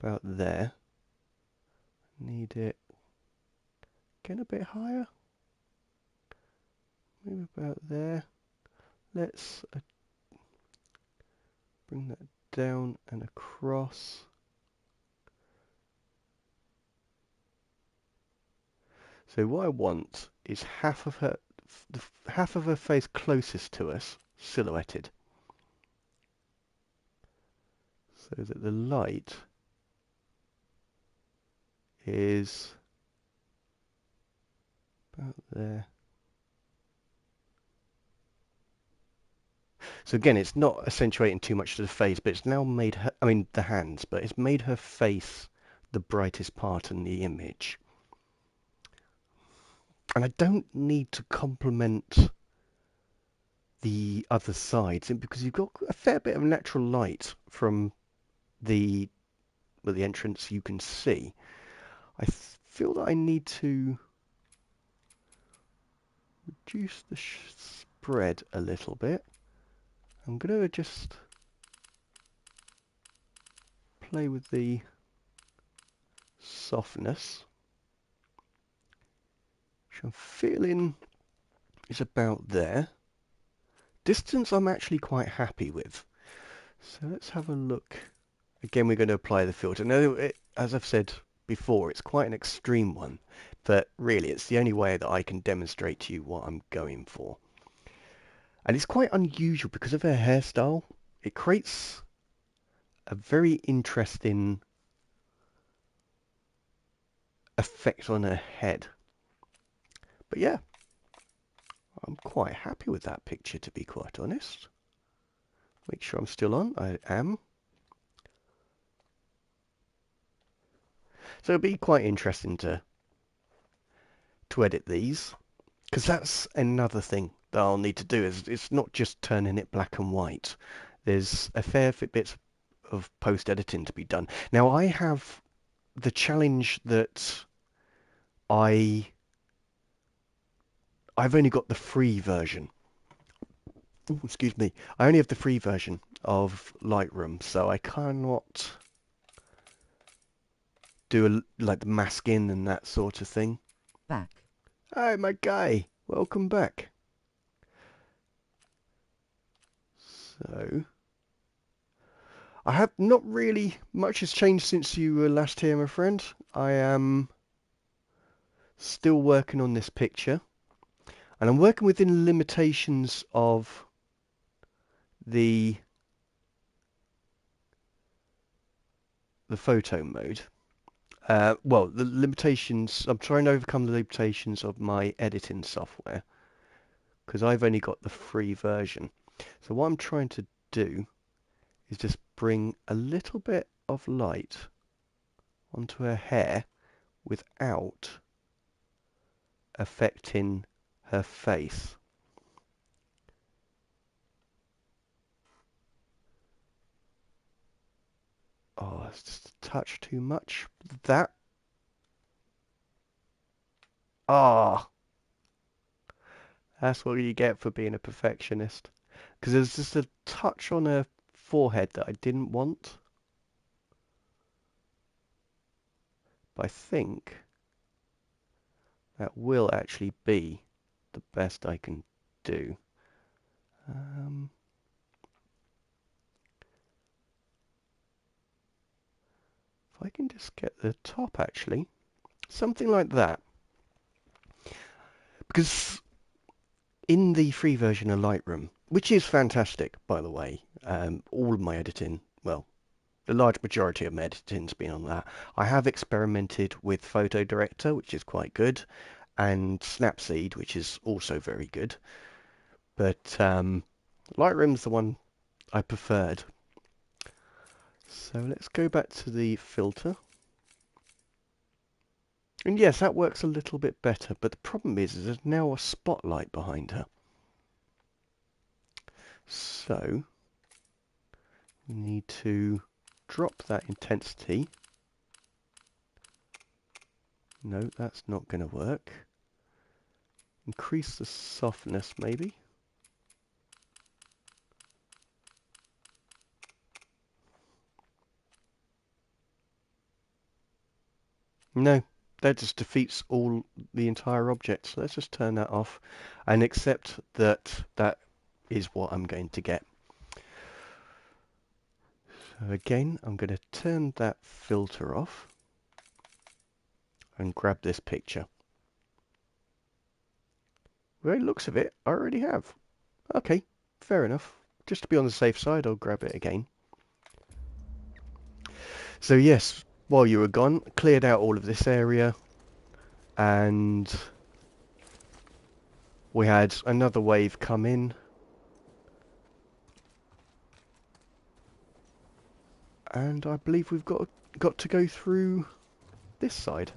About there. Need it again a bit higher. Maybe about there. Let's bring that down and across. So what I want is half of her face closest to us, silhouetted, so that the light is about there. So again, it's not accentuating too much to the face, but it's now made her, I mean the hands, but it's made her face the brightest part in the image. And I don't need to complement the other sides, because you've got a fair bit of natural light from the entrance you can see. I feel that I need to reduce the spread a little bit. I'm going to just play with the softness, which I'm feeling is about there. Distance I'm actually quite happy with. So let's have a look. Again, we're going to apply the filter. Now, as I've said before, it's quite an extreme one, but really it's the only way that I can demonstrate to you what I'm going for. And it's quite unusual because of her hairstyle. It creates a very interesting effect on her head. But yeah, I'm quite happy with that picture, to be quite honest. Make sure I'm still on. I am. So it'll be quite interesting to edit these, because that's another thing that I'll need to do. Is it's not just turning it black and white. There's a fair bit of post editing to be done. Now I have the challenge that I've only got the free version. Ooh, excuse me. I only have the free version of Lightroom, so I cannot do like the masking and that sort of thing. Back. Hi, my guy. Welcome back. So, I have not really much has changed since you were last here, my friend. I am still working on this picture, and I'm working within limitations of the photo mode. Well, the limitations, I'm trying to overcome the limitations of my editing software, because I've only got the free version. So what I'm trying to do is just bring a little bit of light onto her hair without affecting her face. it's just a touch too much. That. Ah, that's what you get for being a perfectionist. Because there's just a touch on her forehead that I didn't want. But I think that will actually be the best I can do. Um, if I can just get the top actually, something like that. Because in the free version of Lightroom, which is fantastic, by the way, all of my editing, well, the large majority of my editing's been on that. I have experimented with Photo Director, which is quite good, and Snapseed, which is also very good. But Lightroom's the one I preferred. So let's go back to the filter. And yes, that works a little bit better, but the problem is there's now a spotlight behind her. So we need to drop that intensity. No, that's not going to work. Increase the softness maybe. No, that just defeats the entire object. So let's just turn that off and accept that that is what I'm going to get. So again, I'm going to turn that filter off and grab this picture. Well, it looks of it, I already have. Okay, fair enough. Just to be on the safe side, I'll grab it again. So yes, while you were gone, cleared out all of this area, and we had another wave come in. And I believe we've got to go through this side.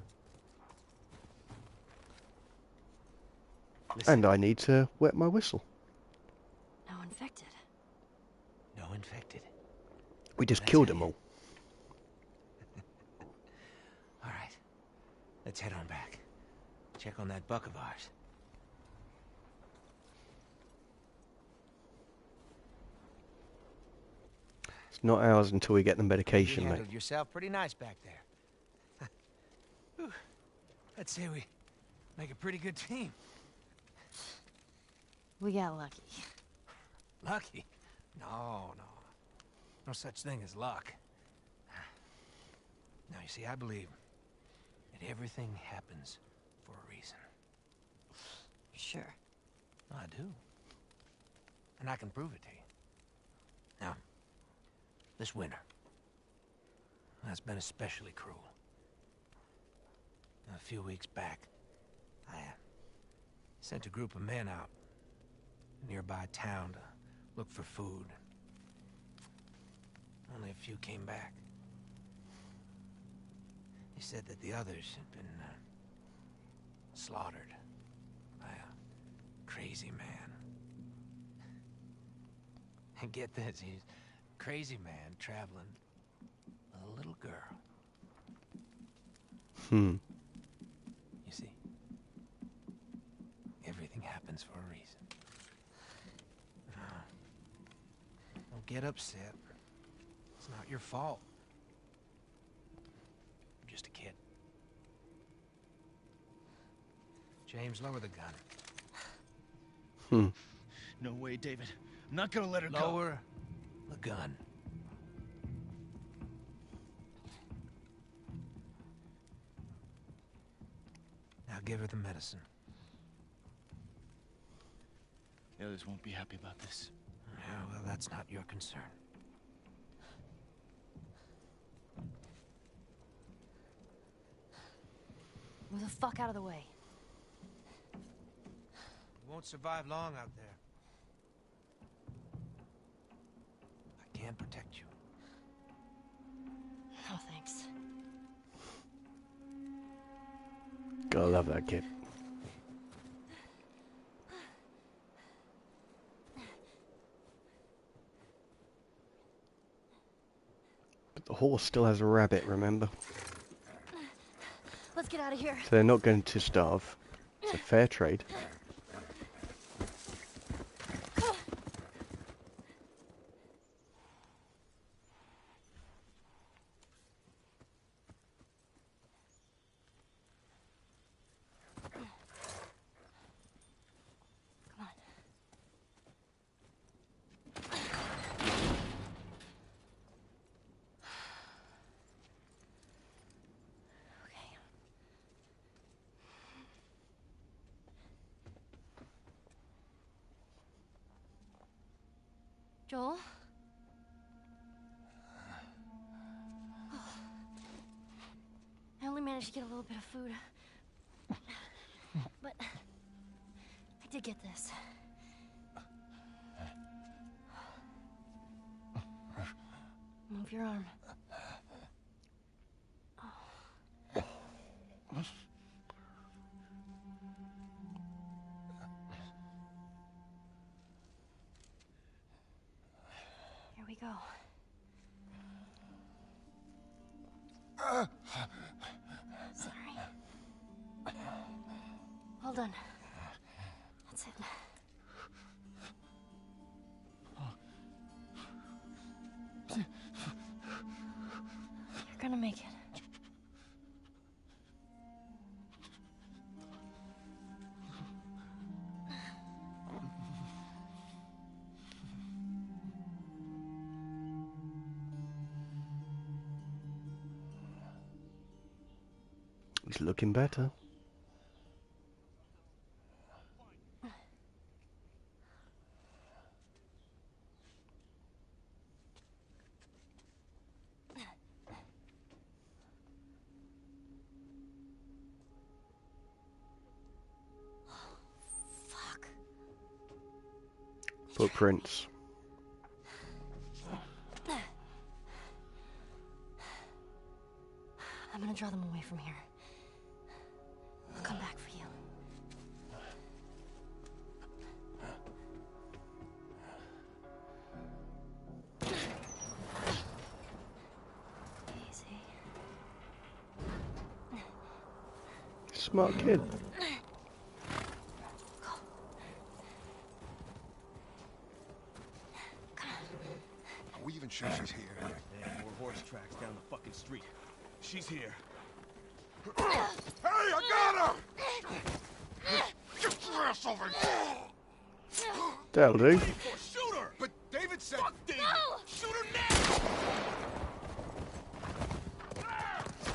Listen. And I need to wet my whistle. No infected. No infected. We just That's killed it. them all. All right. Let's head on back. Check on that buck of ours. It's not ours until we get the You medication, mate. handled yourself pretty nice back there. Whew. I'd say we make a pretty good team. We got lucky. Lucky? No. No such thing as luck. Now, you see, I believe that everything happens for a reason. Sure. I do. And I can prove it to you. Now, this winter, that's been especially cruel. A few weeks back, I sent a group of men out to a nearby town to look for food. Only a few came back. They said that the others had been slaughtered by a crazy man. And get this, he's a crazy man traveling with a little girl. You see, everything happens for a reason. Don't get upset. It's not your fault. You're just a kid. James, lower the gun. No way, David. I'm not gonna let her go. Lower the gun. Now give her the medicine. The others won't be happy about this. Yeah, well, that's not your concern. Move the fuck out of the way. You won't survive long out there. I can protect you. No thanks. Gotta love that kid. But the horse still has a rabbit, remember? Let's get out of here. So they're not going to starve. It's a fair trade. Come on. Okay. Joel? I only managed to get a little bit of food. But I did get this. Move your arm. Here we go. Sorry. Well done. That's it. You're gonna make it. He's looking better. Fuck. Footprints. I'm gonna draw them away from here. I'll come back for you. Easy. Smart kid. Are we even sure she's here? Yeah, more horse tracks down the fucking street. She's here. Hey, I got her! Get your ass over here! That'll do. Shoot her! But David said... Fuck David! No! Shoot her now!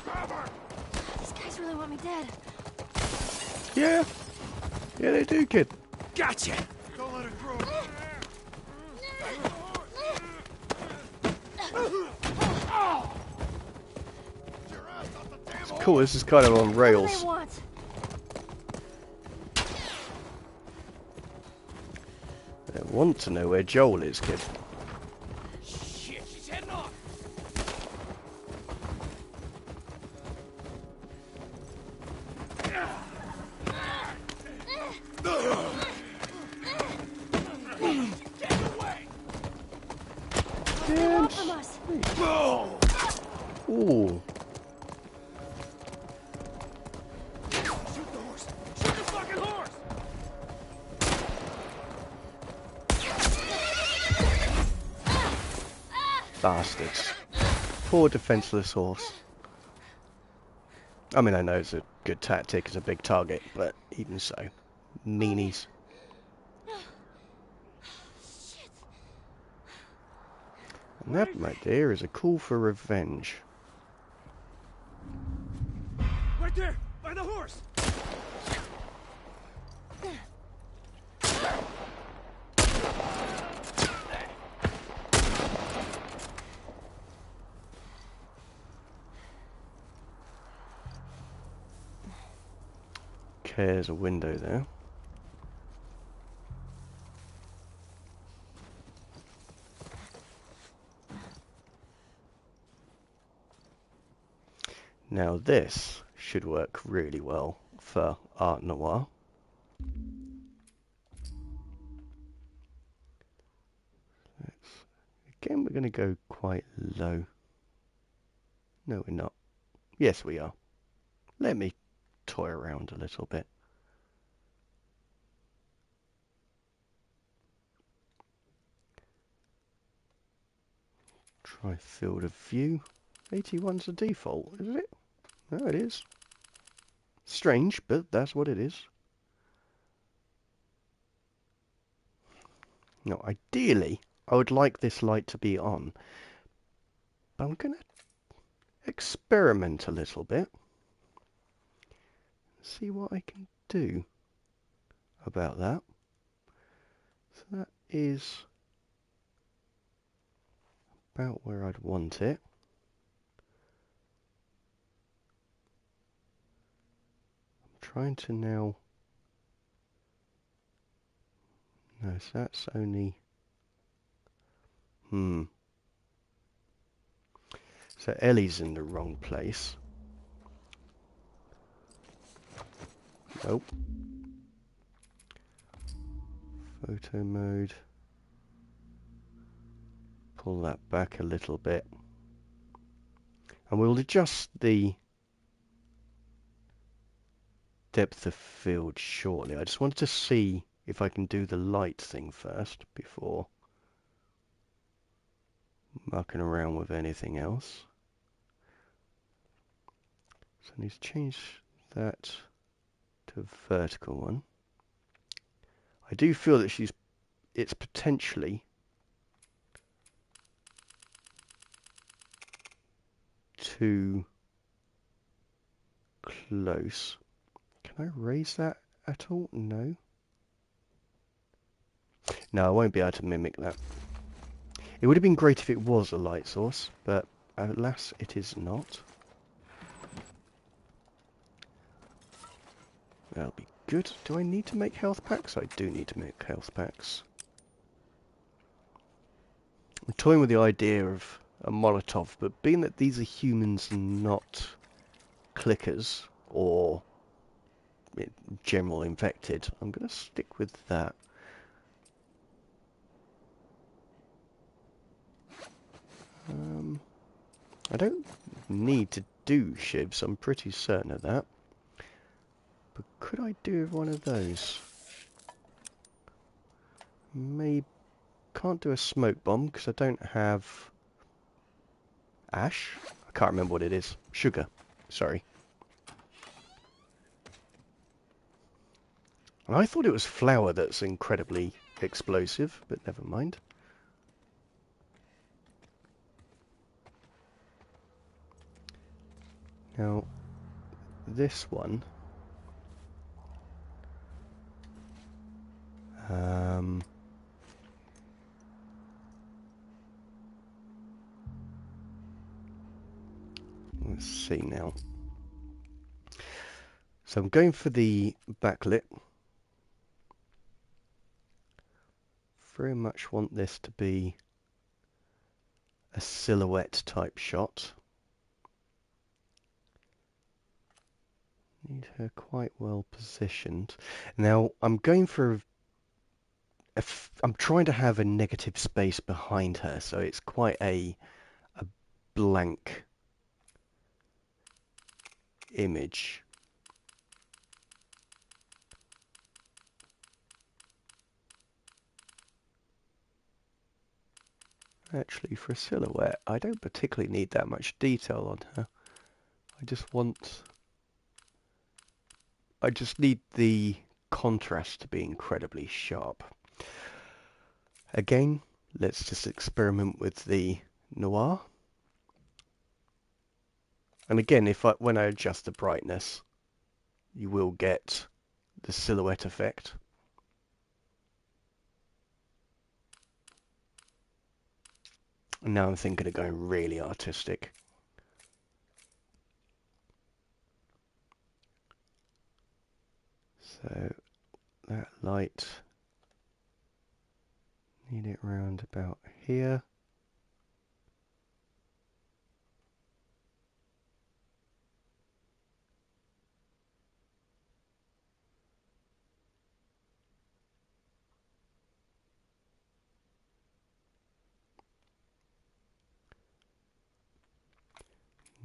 Grab her! These guys really want me dead. Yeah. Yeah, they do, kid. Gotcha! Don't let her through. Your ass off the damn It's cool, this is kind of on What do rails. they want? They want to know where Joel is, kid. Shit, she's heading off! Get away! They're off from us. Go! Ooh. Shoot the horse! Shoot the fucking horse! Bastards. Poor defenseless horse. I mean, I know it's a good tactic as a big target, but even so. Meanies. And that, my dear, is a call for revenge. Right there! By the horse! Okay, there's a window there. Now this should work really well for art noir. Again, we're going to go quite low. No, we're not. Yes, we are. Let me toy around a little bit. Try field of view. 81's the default, is it? No, it is. Strange, but that's what it is. Now, ideally, I would like this light to be on, but I'm going to experiment a little bit. See what I can do about that. So that is about where I'd want it. I'm trying to now... No, so that's only... So Ellie's in the wrong place. Nope. Photo mode. Pull that back a little bit. And we'll adjust the depth of field shortly. I just wanted to see if I can do the light thing first before mucking around with anything else. So I need to change that to a vertical one. I do feel that it's potentially too close. Can I raise that at all? No. No, I won't be able to mimic that. It would have been great if it was a light source, but alas, it is not. That'll be good. Do I need to make health packs? I do need to make health packs. I'm toying with the idea of a Molotov, but being that these are humans and not clickers or general infected, I'm going to stick with that. I don't need to do shivs, I'm pretty certain of that. But could I do with one of those? Maybe. Can't do a smoke bomb because I don't have ash. I can't remember what it is. Sugar. Sorry. And I thought it was flour that's incredibly explosive, but never mind. Now, this one... let's see now. So I'm going for the backlit. Very much want this to be a silhouette type shot. Need her quite well positioned. Now I'm going for I'm trying to have a negative space behind her, so it's quite a blank image. Actually, for a silhouette, I don't particularly need that much detail on her. I just need the contrast to be incredibly sharp. Again, let's just experiment with the Noir. And again, when I adjust the brightness, you will get the silhouette effect. And now I'm thinking of going really artistic. So that light, need it round about here.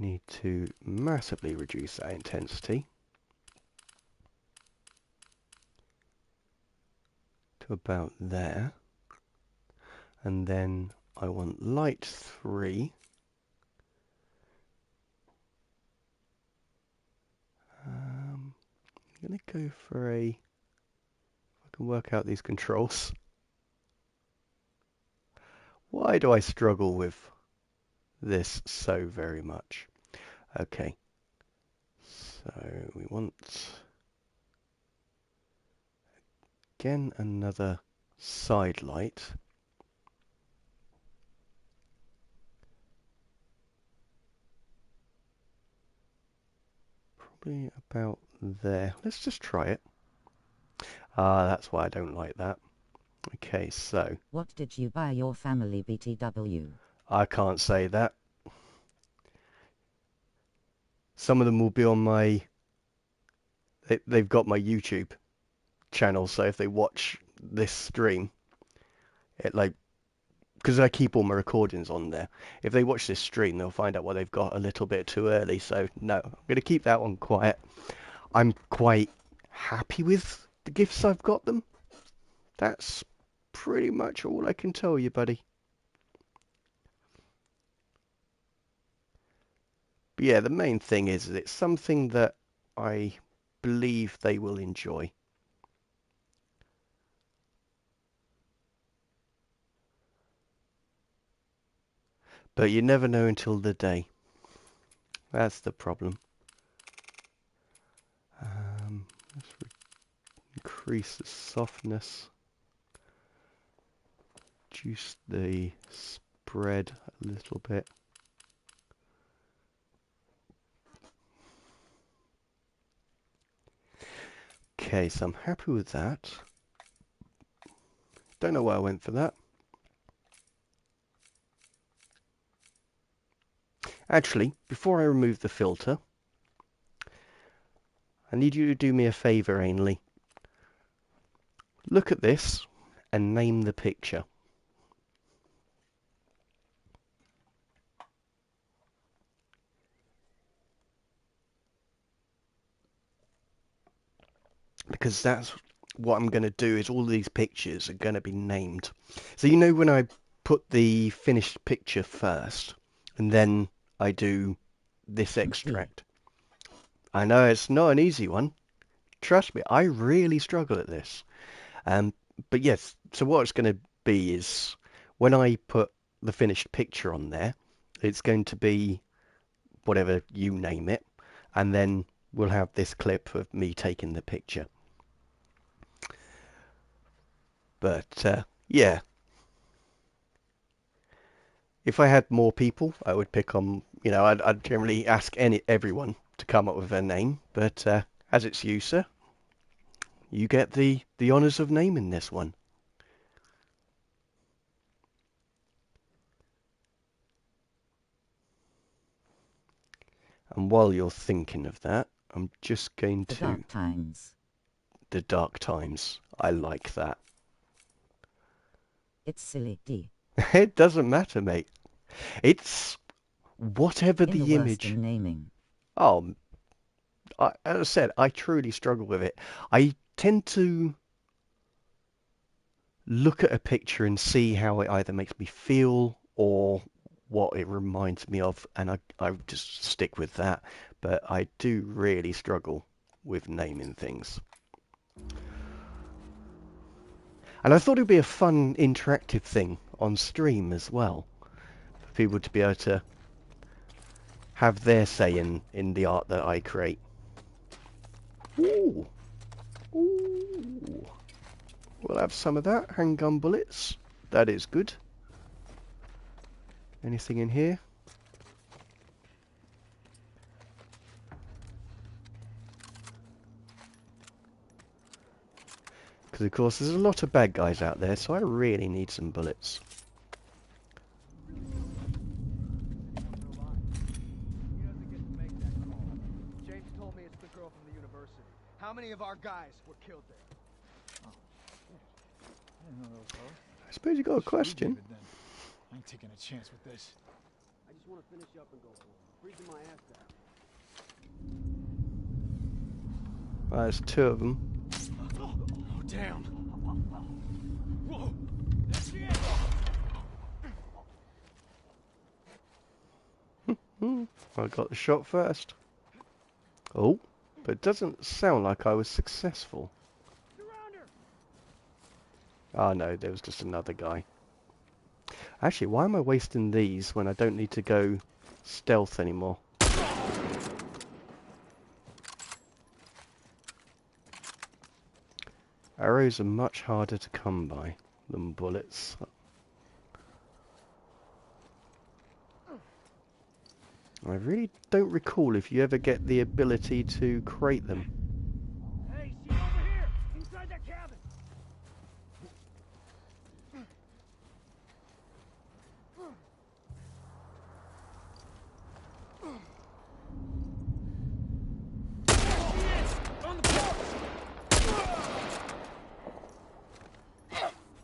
Need to massively reduce that intensity to about there. And then I want light 3. I'm going to go for a... I can work out these controls. Why do I struggle with this so very much? Okay, so we want, again, another side light. Probably about there. Let's just try it. Ah, that's why I don't like that. Okay, so What did you buy your family, BTW? I can't say that. Some of them will be on my... They've got my YouTube channel, so if they watch this stream, it like... Because I keep all my recordings on there. If they watch this stream, they'll find out what they've got a little bit too early. So, no, I'm going to keep that one quiet. I'm quite happy with the gifts I've got them. That's pretty much all I can tell you, buddy. But yeah, the main thing is it's something that I believe they will enjoy. But you never know until the day. That's the problem. Let's increase the softness. Reduce the spread a little bit. Okay, so I'm happy with that. Don't know why I went for that. Actually, before I remove the filter, I need you to do me a favour, Ainley. Look at this and name the picture. Because that's what I'm going to do, is all these pictures are going to be named. So you know when I put the finished picture first, and then I do this extract. I know it's not an easy one. Trust me, I really struggle at this. But yes, so what it's going to be is when I put the finished picture on there, it's going to be whatever you name it, and then we'll have this clip of me taking the picture. But yeah, if I had more people, I would pick on, I'd generally ask everyone to come up with a name. But as it's you, sir, you get the honours of naming this one. And while you're thinking of that, I'm just going The to... Dark Times. The Dark Times. I like that. It's silly, D. It doesn't matter, mate. It's whatever In the the worst image. in naming. Oh, as I said, I truly struggle with it. I tend to look at a picture and see how it either makes me feel or what it reminds me of, and I just stick with that. But I do really struggle with naming things. And I thought it'd be a fun interactive thing on stream as well, for people to be able to have their say in the art that I create. Ooh. Ooh. We'll have some of that. Handgun bullets. That is good. Anything in here? Because of course there's a lot of bad guys out there, so I really need some bullets. James told me it's the girl from the university. How many of our guys were killed there? Oh, shit. I didn't know that was her. I suppose you got a Screw question. David, then. I ain't taking a chance with this. I just want to finish up and go for it. Freezing my ass out. Well, there's two of them. Oh, damn. Whoa. That's it. I got the shot first. Oh, but it doesn't sound like I was successful. Oh no, there was just another guy. Actually, why am I wasting these when I don't need to go stealth anymore? Arrows are much harder to come by than bullets. I really don't recall if you ever get the ability to crate them. Hey, see over here! Inside that cabin!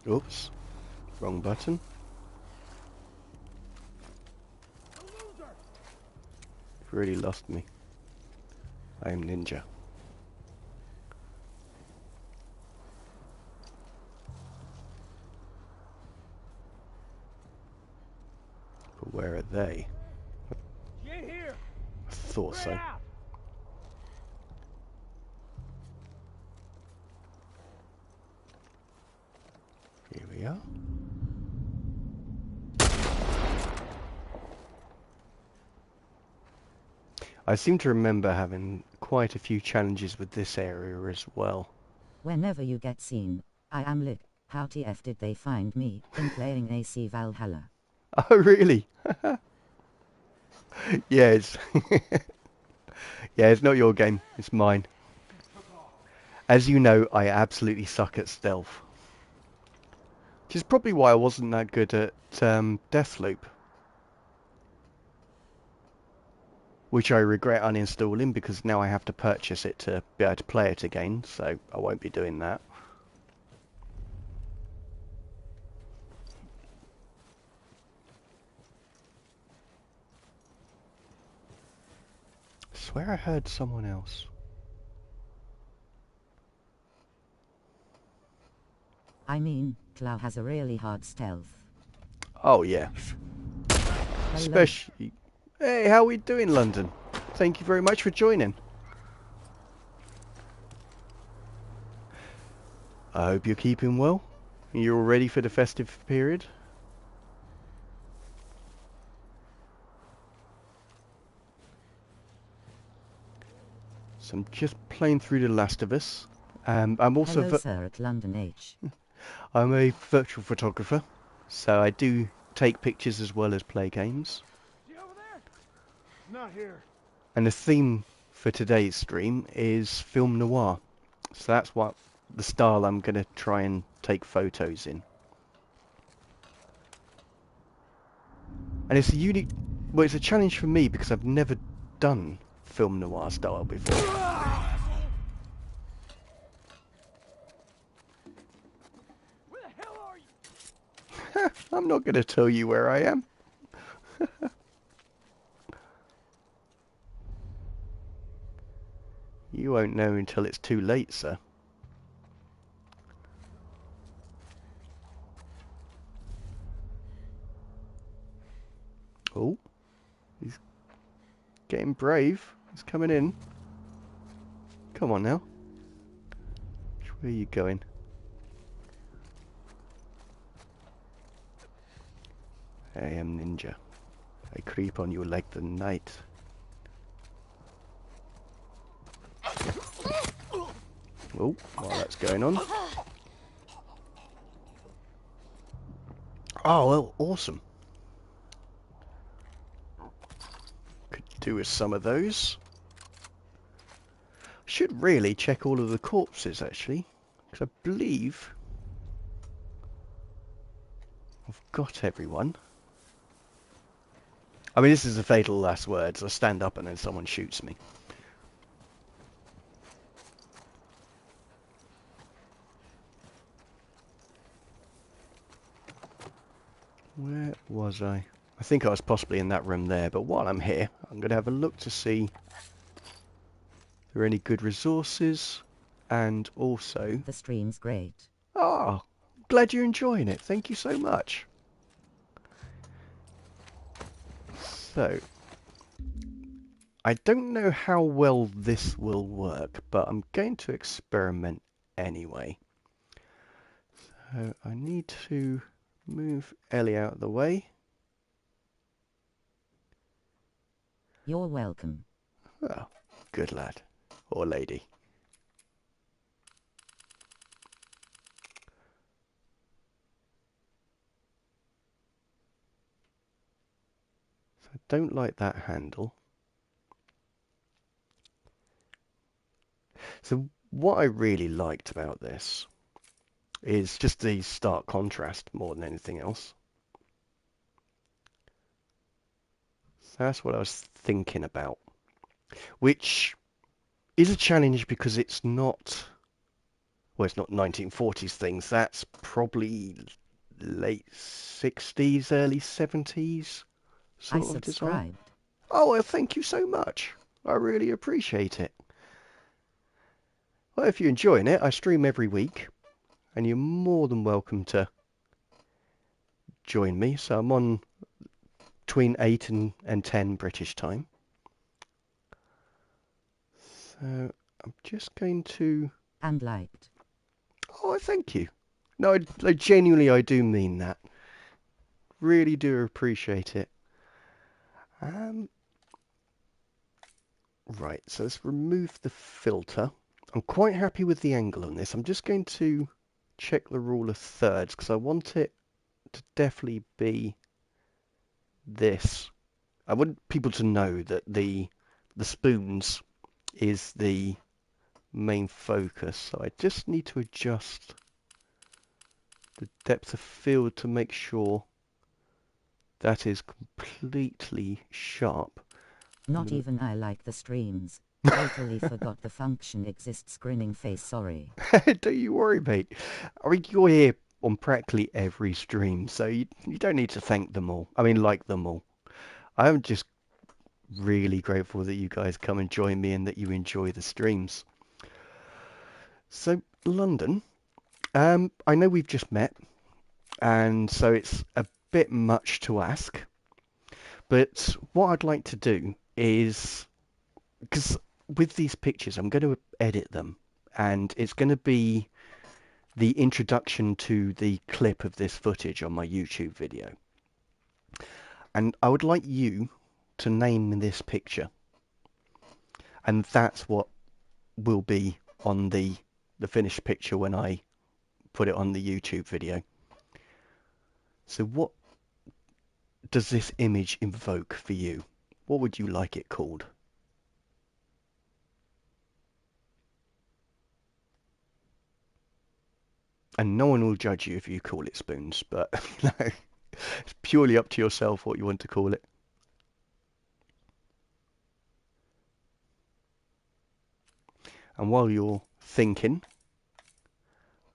Oops, wrong button. You've really lost me. I am ninja. But where are they? She ain't here! I thought so. Out. Here we are. I seem to remember having quite a few challenges with this area as well. Whenever you get seen, I am lit. How TF did they find me in playing AC Valhalla? Oh, really? Yeah, it's yeah, it's not your game, it's mine. As you know, I absolutely suck at stealth. Which is probably why I wasn't that good at Deathloop. Which I regret uninstalling because now I have to purchase it to be able to play it again, so I won't be doing that. I swear I heard someone else. I mean, Clow has a really hard stealth. Oh yeah. Hello. Especially... Hey, how are we doing, London? Thank you very much for joining. I hope you're keeping well. You're all ready for the festive period. So I'm just playing through The Last of Us. I'm also Hello, sir, at London H. I'm a virtual photographer, so I do take pictures as well as play games. She over there? Not here. And the theme for today's stream is film noir. So that's what the style I'm going to try and take photos in. And it's a unique... Well, it's a challenge for me because I've never done film noir style before. Where the hell are you? I'm not going to tell you where I am. You won't know until it's too late, sir. Oh, he's getting brave. He's coming in. Come on now. Which way are you going? I am ninja. I creep on you like the night. Oh, while that's going on. Oh, well, awesome. Could do with some of those. Should really check all of the corpses, actually. Because I believe I've got everyone. I mean, this is the fatal last words. I stand up and then someone shoots me. Where was I? I think I was possibly in that room there, but while I'm here, I'm going to have a look to see if there are any good resources, and also... The stream's great. Oh, glad you're enjoying it. Thank you so much. So, I don't know how well this will work, but I'm going to experiment anyway. So, I need to move Ellie out of the way. You're welcome. Oh, good lad. Or lady. So I don't like that handle. So what I really liked about this is just the stark contrast more than anything else. So that's what I was thinking about. Which is a challenge because it's not... Well, it's not 1940s things. That's probably late 60s, early 70s I sort of design. subscribed. Oh, well, thank you so much. I really appreciate it. Well, if you're enjoying it, I stream every week, and you're more than welcome to join me. So I'm on between 8 and 10 British time. So I'm just going to... And liked. Oh, thank you. No, I genuinely, I do mean that. Really do appreciate it. Right, so let's remove the filter. I'm quite happy with the angle on this. I'm just going to check the rule of thirds because I want it to definitely be this. I want people to know that the spoons is the main focus. So I just need to adjust the depth of field to make sure that is completely sharp. Not even I like the streams. Totally forgot the function exists. Grinning face, sorry. Don't you worry, mate. I mean, you're here on practically every stream, so you don't need to thank them all. I mean, like them all. I'm just really grateful that you guys come and join me and that you enjoy the streams. So, London, I know we've just met, and so it's a bit much to ask, but what I'd like to do is, because with these pictures, I'm going to edit them, and it's going to be the introduction to the clip of this footage on my YouTube video. And I would like you to name this picture. And that's what will be on the finished picture when I put it on the YouTube video. So what does this image invoke for you? What would you like it called? And no one will judge you if you call it spoons, but no, it's purely up to yourself what you want to call it. And while you're thinking,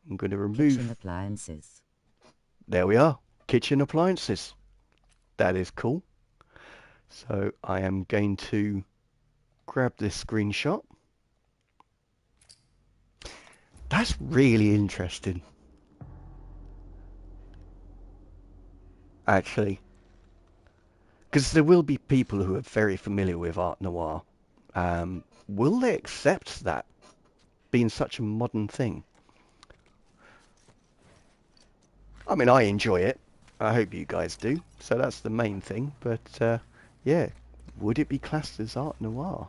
I'm going to remove... Kitchen appliances. There we are. Kitchen appliances. That is cool. So I am going to grab this screenshot. That's really interesting. Actually. Because there will be people who are very familiar with Art Noir. Will they accept that being such a modern thing? I mean, I enjoy it. I hope you guys do. So that's the main thing. But yeah, would it be classed as Art Noir?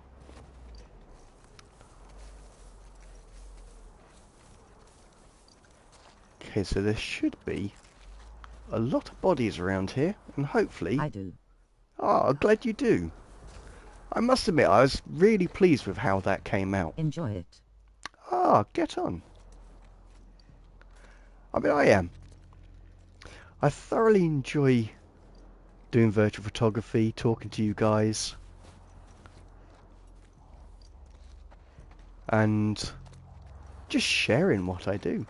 Okay, so there should be a lot of bodies around here, and hopefully... I do. Oh, I'm glad you do. I must admit, I was really pleased with how that came out. Enjoy it. Ah, get on. I mean, I am. I thoroughly enjoy doing virtual photography, talking to you guys, and just sharing what I do.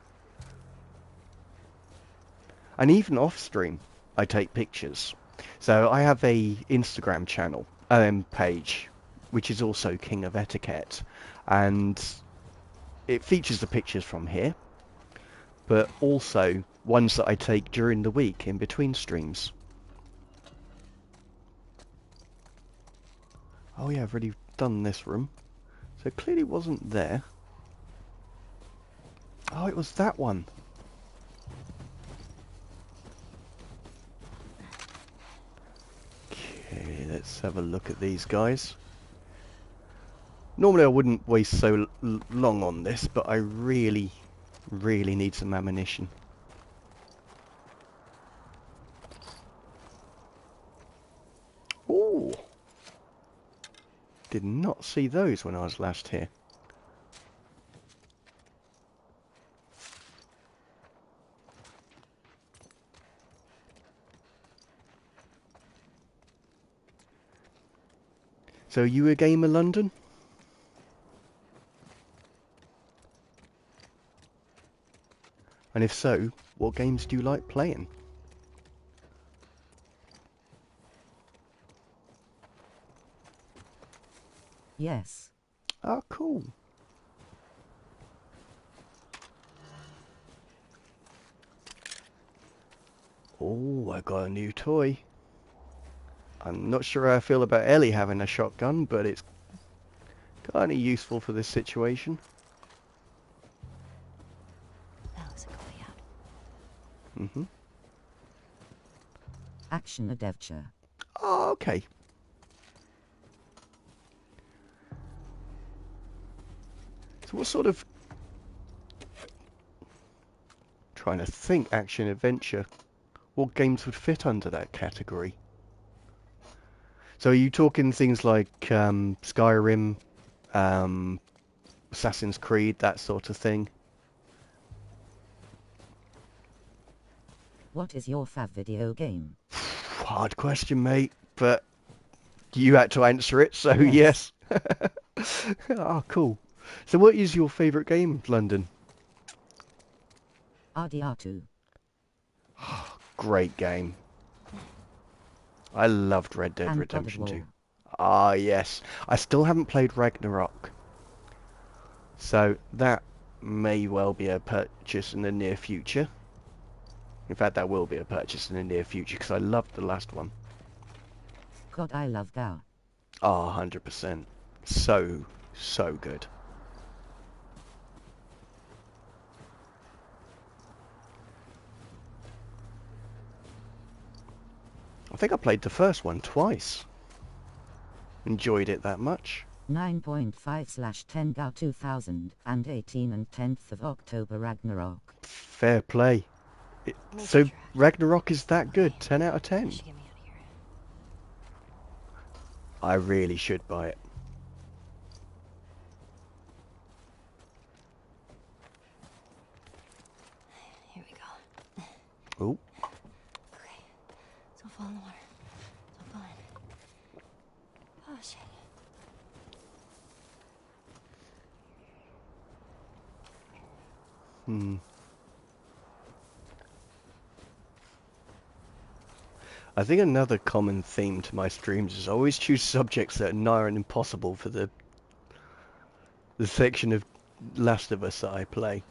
And even off stream, I take pictures. So I have a Instagram channel, page, which is also King of Etiquette, and it features the pictures from here, but also ones that I take during the week in between streams. Oh yeah, I've already done this room. So it clearly wasn't there. Oh, it was that one. Okay, let's have a look at these guys. Normally I wouldn't waste so long on this, but I really need some ammunition. Ooh! Did not see those when I was last here. So you a gamer, London? And if so, what games do you like playing? Yes. Oh, cool. Oh, I got a new toy. I'm not sure how I feel about Ellie having a shotgun, but it's kind of useful for this situation. That looks like a way out. Mm-hmm. Action adventure. Oh, okay. So what sort of... Trying to think, action adventure. What games would fit under that category? So are you talking things like Skyrim, um, Assassin's Creed, that sort of thing? What is your fav video game? Hard question, mate, but you had to answer it, so Yes. yes. Oh, cool. So what is your favourite game, London? RDR2. Great game. I loved Red Dead And God of Redemption 2. War. Ah, yes. I still haven't played Ragnarok. So that may well be a purchase in the near future. In fact, that will be a purchase in the near future because I loved the last one. God, I love Gao. Ah, 100%. So good. I think I played the first one twice. Enjoyed it that much. 9.5/10 Gao 2018 and 10th of October Ragnarok. Fair play. So Ragnarok is that good? 10 out of 10? Should get me out of here. I really should buy it. Here we go. Oh, Okay. Don't fall in the water. Don't fall in. Oh, shit. I think another common theme to my streams is I always choose subjects that are nigh on impossible for the section of Last of Us that I play.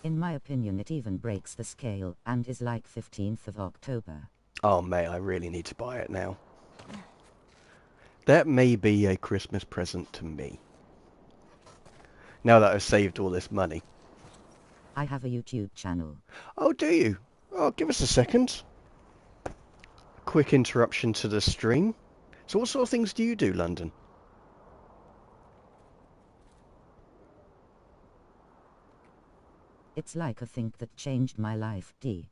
In my opinion, it even breaks the scale and is like 15th of October. Oh mate, I really need to buy it now. That may be a Christmas present to me. Now that I've saved all this money. I have a YouTube channel. Oh, do you? Oh, give us a second. Quick interruption to the stream. So what sort of things do you do, London? It's like a thing that changed my life, D.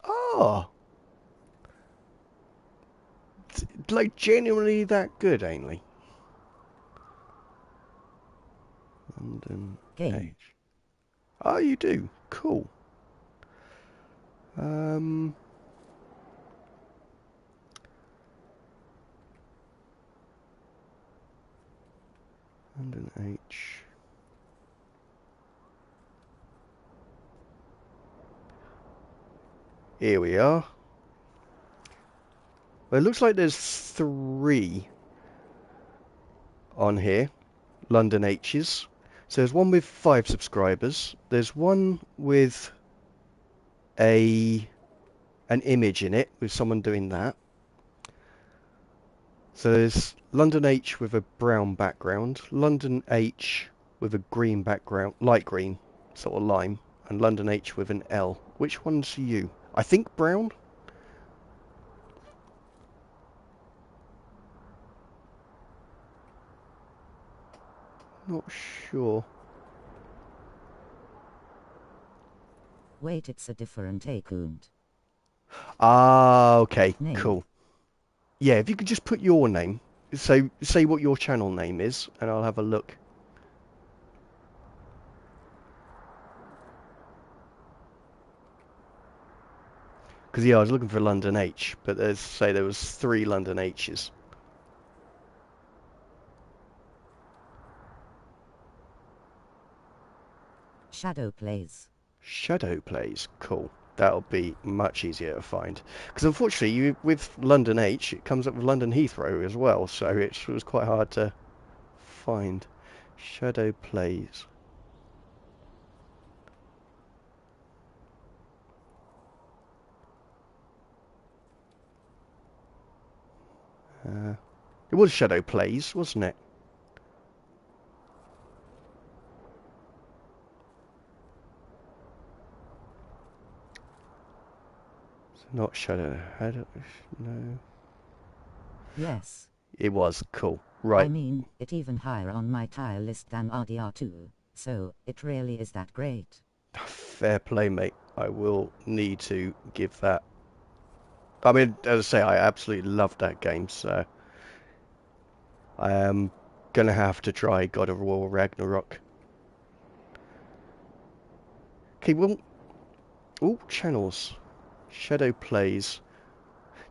Oh. Like genuinely that good, Ainley? London Game. H. Oh, you do? Cool. London H. Here we are. Well, it looks like there's 3 on here, London H's. So there's one with 5 subscribers. There's one with an image in it with someone doing that. So there's London H with a brown background, London H with a green background, light green, sort of lime, and London H with an L. Which one's you? I think brown? Not sure. Wait, it's a different account. Ah, okay, Name. cool. Yeah, if you could just put your name, so say what your channel name is, and I'll have a look. Because yeah, I was looking for London H, but there was 3 London H's. Shadow plays. Shadow plays, cool. That'll be much easier to find. Because unfortunately, with London H, it comes up with London Heathrow as well, so it was quite hard to find. Shadow plays. It was Shadow Plays, wasn't it? It's not Shadow. No. Yes. It was cool. I Right. mean, it even higher on my tier list than RDR2, so it really is that great. Fair play, mate. I will need to give that. I mean, as I say, I absolutely love that game, so I am gonna have to try God of War Ragnarok. Okay, well, all channels. Shadow Plays.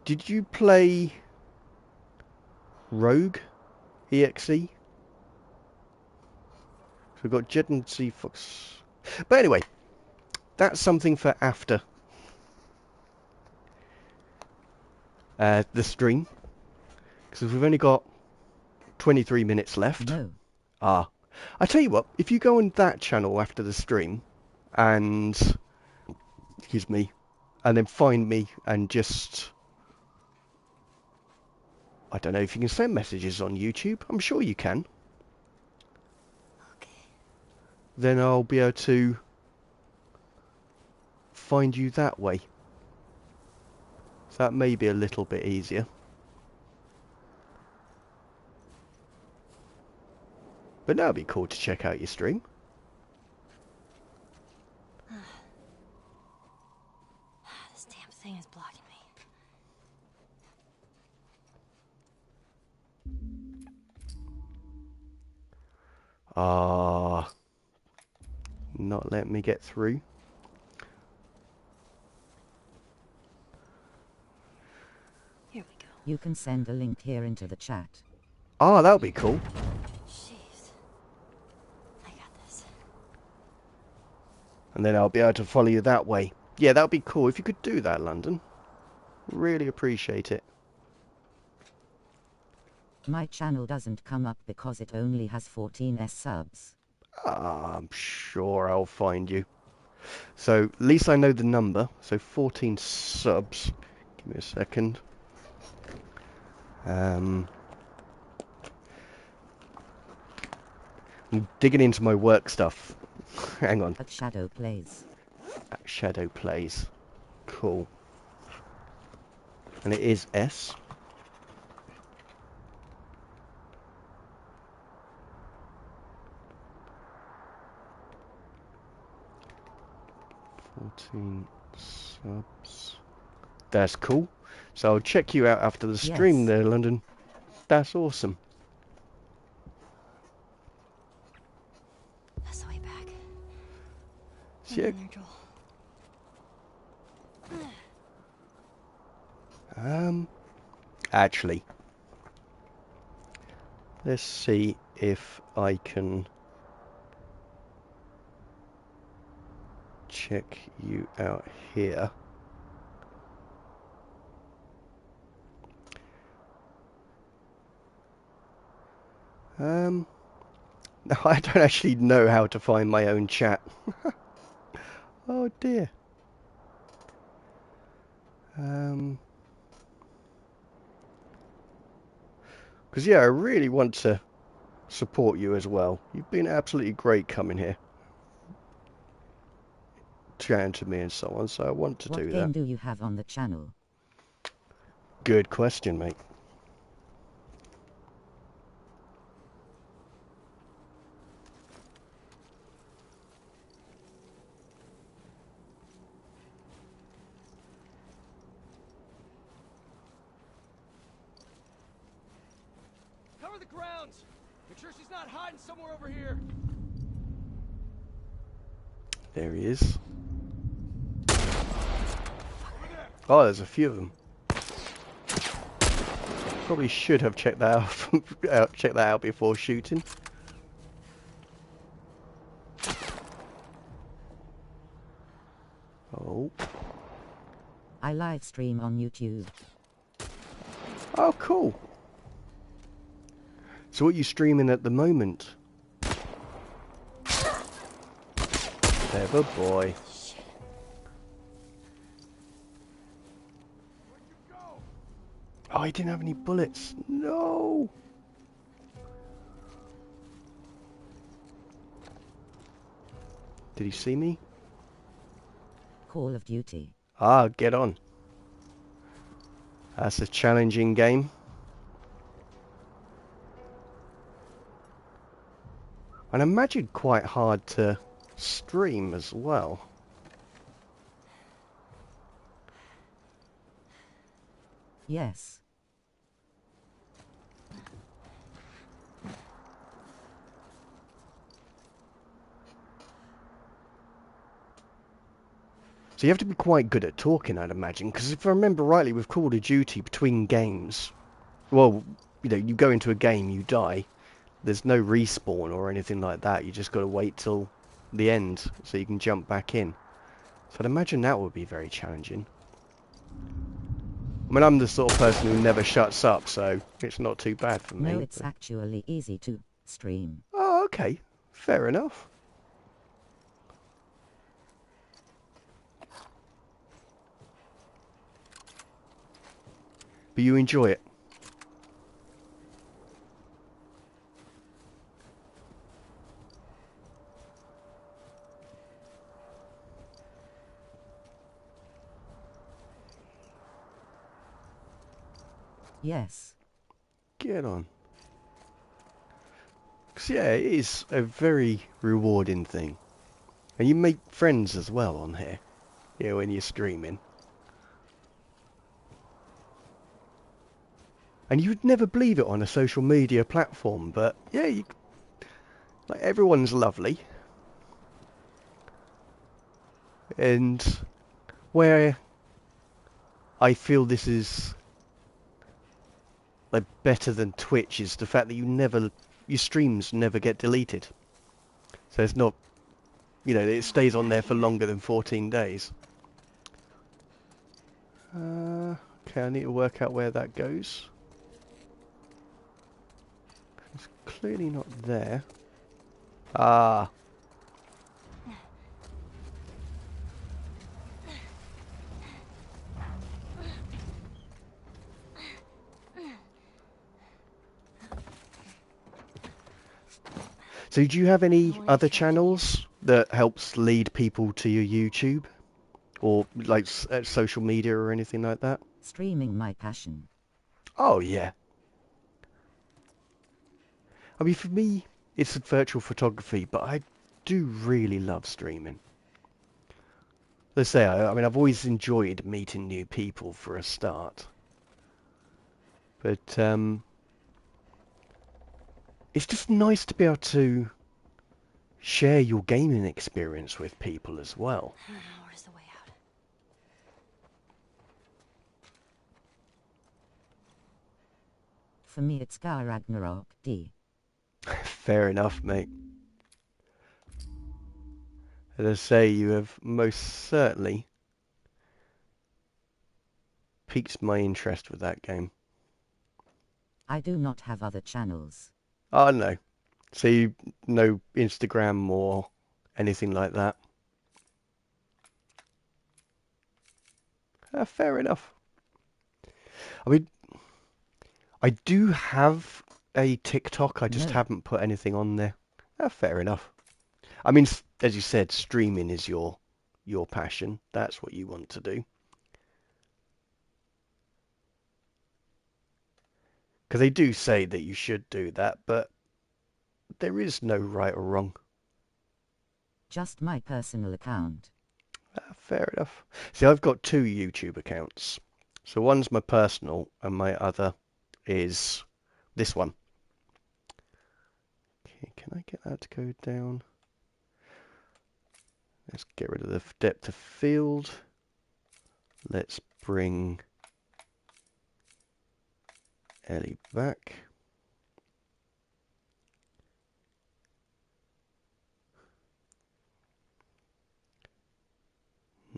Did you play Rogue EXE? So we've got Jed and C Fox. But anyway, that's something for after the stream, because we've only got 23 minutes left. No. Ah, I tell you what, if you go on that channel after the stream and, excuse me, and then find me and just, I don't know if you can send messages on YouTube. I'm sure you can. Okay. Then I'll be able to find you that way. So that may be a little bit easier. But that would be cool to check out your stream. This damn thing is blocking me. Ah, not letting me get through. Here we go. You can send a link here into the chat. Ah, that would be cool. Jeez. I got this. And then I'll be able to follow you that way. Yeah, that would be cool if you could do that, London. Really appreciate it. My channel doesn't come up because it only has 14 subs. Ah, I'm sure I'll find you. So, at least I know the number. So, 14 subs. Give me a second. I'm digging into my work stuff. Hang on. At Shadow plays. Shadow Plays. Cool. And it is S. $14 subs. That's cool. So I'll check you out after the stream Yes. there, London. That's awesome. That's the way back. So, yeah, Hang in there, Joel. actually, let's see if I can check you out here. No, I don't actually know how to find my own chat. Oh dear. Because yeah, I really want to support you as well. You've been absolutely great coming here, chatting to me and so on, so I want to What do game that. do you have on the channel? Good question, mate. Cover the grounds. Make sure she's not hiding somewhere over here. There he is. Oh, there's a few of them. Probably should have checked that out, before shooting. Oh. I live stream on YouTube. Oh, cool. So what are you streaming at the moment? Clever boy. Oh, he didn't have any bullets. No. Did he see me? Call of Duty. Ah, get on. That's a challenging game. And I imagine quite hard to stream as well. Yes. So you have to be quite good at talking, I'd imagine, because if I remember rightly with Call of Duty, between games, well, you know, you go into a game, you die, there's no respawn or anything like that, you just got to wait till the end so you can jump back in. So I'd imagine that would be very challenging. I mean, I'm the sort of person who never shuts up, so it's not too bad for me. No, it's actually easy to stream. Oh, okay. Fair enough. But you enjoy it. Yes. Get on. 'Cause yeah, it is a very rewarding thing. And you make friends as well on here. Yeah, when you're streaming. And you'd never believe it on a social media platform, but yeah, like everyone's lovely. And where I feel this is like better than Twitch is the fact that your streams never get deleted. So it's not, you know, it stays on there for longer than 14 days. Okay, I need to work out where that goes. It's clearly not there. Ah. So do you have any other channels that helps lead people to your YouTube? Or like social media or anything like that? Streaming my passion. Oh yeah. I mean, for me, it's virtual photography, but I do really love streaming. Let's say, I mean, I've always enjoyed meeting new people for a start. But it's just nice to be able to share your gaming experience with people as well. Where's the way out? For me it's Gar Ragnarok D. Fair enough, mate. As I say, you have most certainly piqued my interest with that game. I do not have other channels. Oh no. So you no Instagram or anything like that? Fair enough. I mean, I do have a TikTok. I just No. haven't put anything on there. Fair enough. I mean, as you said, streaming is your passion. That's what you want to do. Because they do say that you should do that, but there is no right or wrong. Just my personal account. Fair enough. See, I've got two YouTube accounts. So one's my personal, and my other is this one. Okay, can I get that to go down? Let's get rid of the depth of field. Let's bring Ellie back.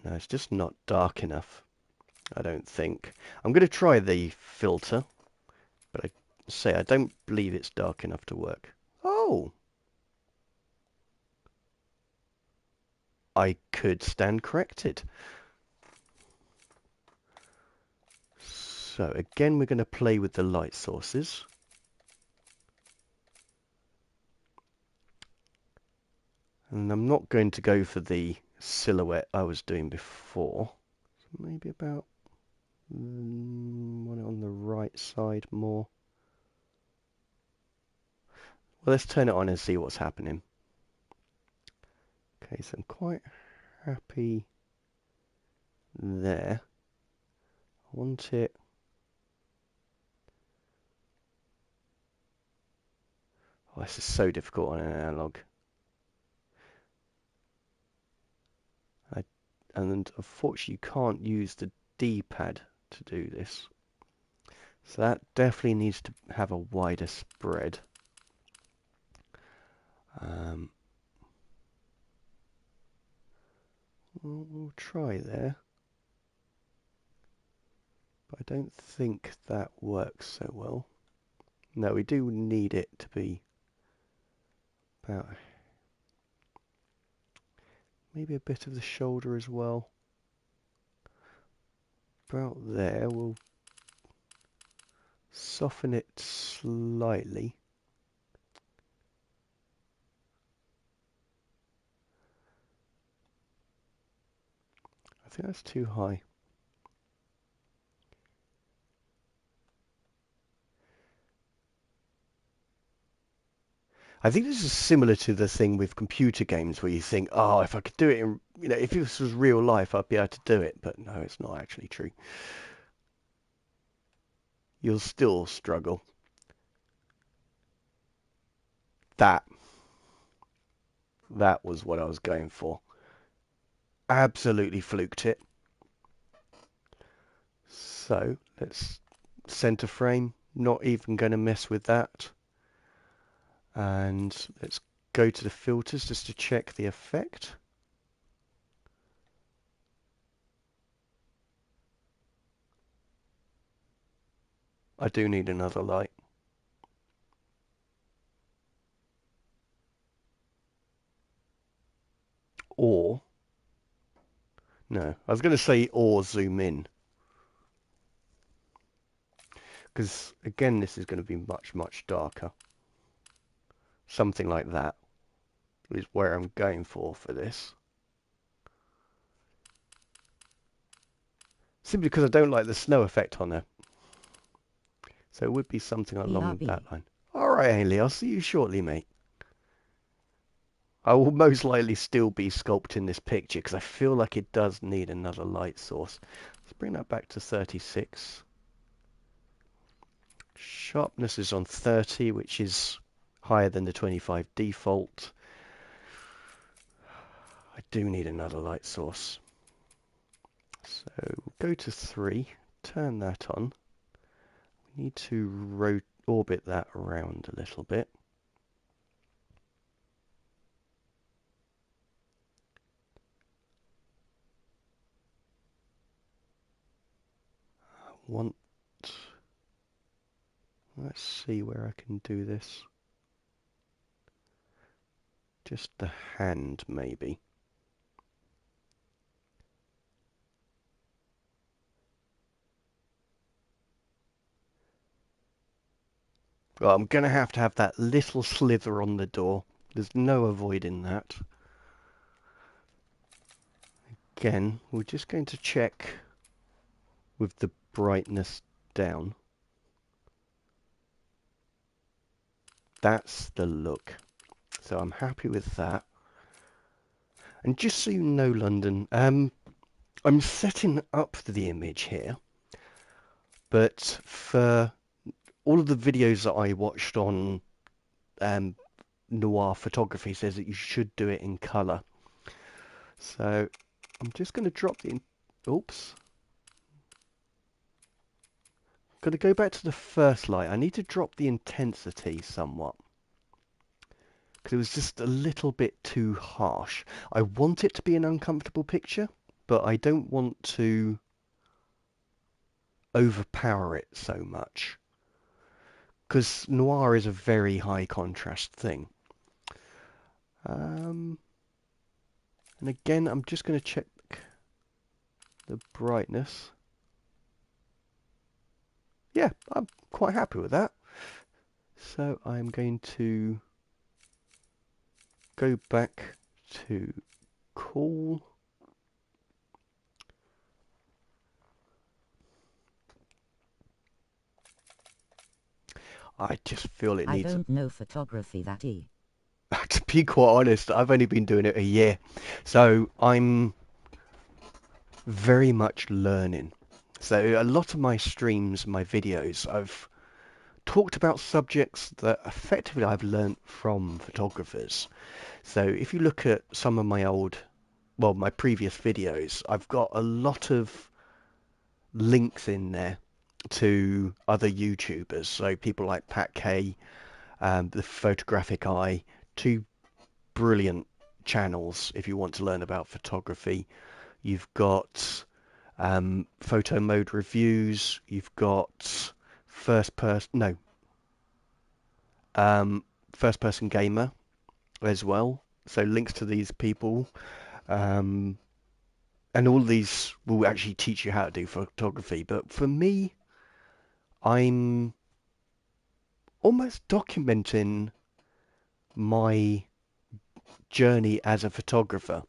No, it's just not dark enough, I don't think. I'm going to try the filter, but I don't believe it's dark enough to work. Oh! I could stand corrected. So again, we're going to play with the light sources. And I'm not going to go for the silhouette I was doing before. So maybe about one on the right side more. Well, let's turn it on and see what's happening. Okay, so I'm quite happy there. I want it. Oh, this is so difficult on an analog. And unfortunately, you can't use the D-pad to do this. So that definitely needs to have a wider spread. We'll try there. But I don't think that works so well. No, we do need it to be about maybe a bit of the shoulder as well. About there, we'll soften it slightly. I think that's too high. I think this is similar to the thing with computer games where you think, oh, if I could do it in, if this was real life, I'd be able to do it. But no, it's not actually true. You'll still struggle. That was what I was going for. Absolutely fluked it. So let's center frame. Not even going to mess with that. And let's go to the filters just to check the effect. I do need another light. Or, no, I was going to say or zoom in. Because, again, this is going to be much, much darker. Something like that is where I'm going for this. Simply because I don't like the snow effect on there. So it would be something along BRB. that line. Alright, Haley, I'll see you shortly, mate. I will most likely still be sculpting this picture because I feel like it does need another light source. Let's bring that back to 36. Sharpness is on 30, which is higher than the 25 default. I do need another light source. So go to 3, turn that on. We need to orbit that around a little bit. Let's see where I can do this. Just the hand, maybe. Well, I'm going to have that little slither on the door. There's no avoiding that. Again, we're just going to check with the brightness down. That's the look. So I'm happy with that. And just so you know, London, I'm setting up the image here, but for all of the videos that I watched on Noir photography says that you should do it in colour. So I'm just going to drop the... Oops. Going to go back to the first light. I need to drop the intensity somewhat, because it was just a little bit too harsh. I want it to be an uncomfortable picture, but I don't want to overpower it so much, because noir is a very high contrast thing. And again, I'm just going to check the brightness. Yeah, I'm quite happy with that. So I'm going to go back to cool. I just feel it I needs... don't know photography that e. To be quite honest, I've only been doing it a year. So I'm very much learning. So a lot of my streams, my videos, I've talked about subjects that effectively I've learnt from photographers. So if you look at some of my my previous videos, I've got a lot of links in there to other YouTubers. So people like Pat K, The Photographic Eye, two brilliant channels if you want to learn about photography. You've got photo mode reviews. You've got first person gamer as well. So links to these people, and all these will actually teach you how to do photography. But for me, I'm almost documenting my journey as a photographer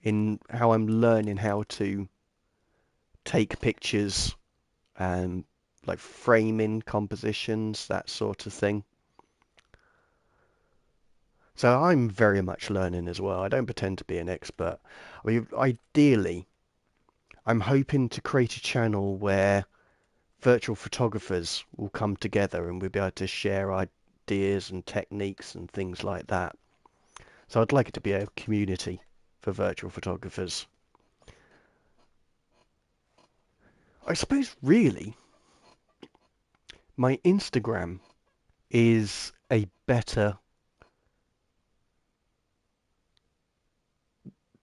in how I'm learning how to take pictures and like framing, compositions, that sort of thing. So I'm very much learning as well. I don't pretend to be an expert. I mean, ideally, I'm hoping to create a channel where virtual photographers will come together and we'll be able to share ideas and techniques and things like that. So I'd like it to be a community for virtual photographers. I suppose really my Instagram is a better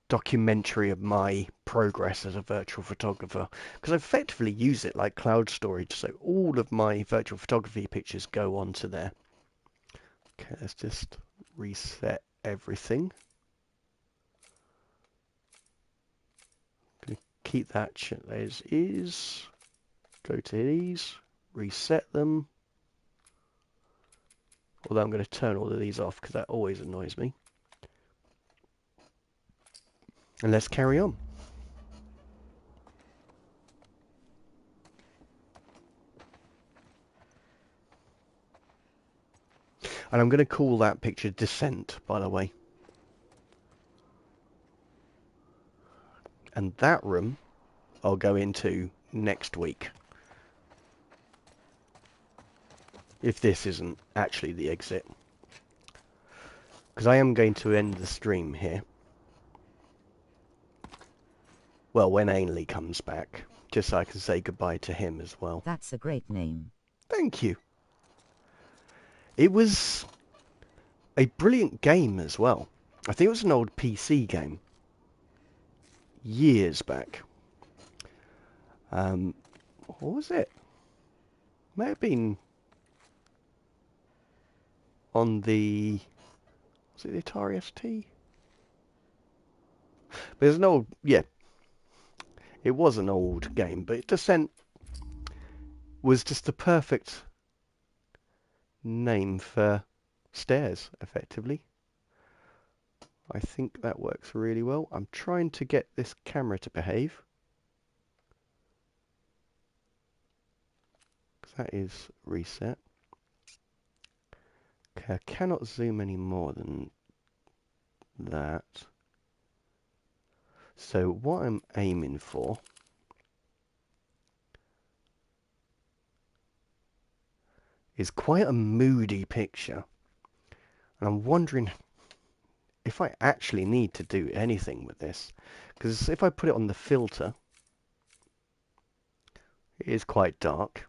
documentary of my progress as a virtual photographer, because I effectively use it like cloud storage, so all of my virtual photography pictures go onto there. Okay, let's just reset everything. Keep that as is. Go to these, reset them. Although I'm going to turn all of these off because that always annoys me. And let's carry on. And I'm going to call that picture Descent, by the way. And that room I'll go into next week. If this isn't actually the exit. Because I am going to end the stream here. Well, when Ainley comes back. Just so I can say goodbye to him as well. That's a great name. Thank you. It was a brilliant game as well. I think it was an old PC game. Years back. What was it? May have been on the Was it the Atari ST? But there's an old, yeah, it was an old game, but Descent was just the perfect name for stairs, effectively. I think that works really well. I'm trying to get this camera to behave. That is reset. Okay, I cannot zoom any more than that. So what I'm aiming for is quite a moody picture. And I'm wondering if I actually need to do anything with this. Because if I put it on the filter, it is quite dark.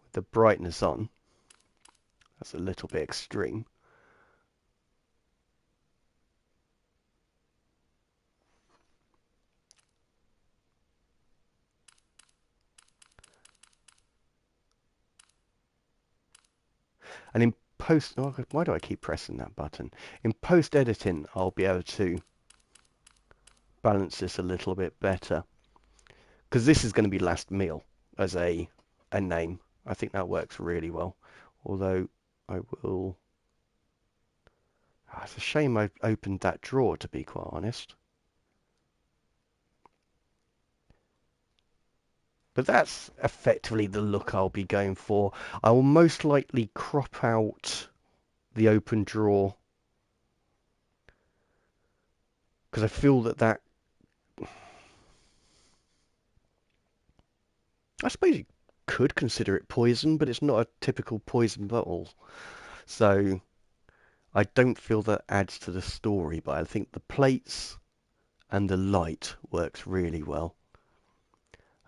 With the brightness on, that's a little bit extreme. And in post, oh, why do I keep pressing that button? In post editing, I'll be able to balance this a little bit better. Because this is going to be Last Meal as a name. I think that works really well. Although I will... it's a shame I opened that drawer, to be quite honest. But that's effectively the look I'll be going for. I will most likely crop out the open drawer because I feel that I suppose you could consider it poison, but it's not a typical poison bottle. So I don't feel that adds to the story, but I think the plates and the light works really well.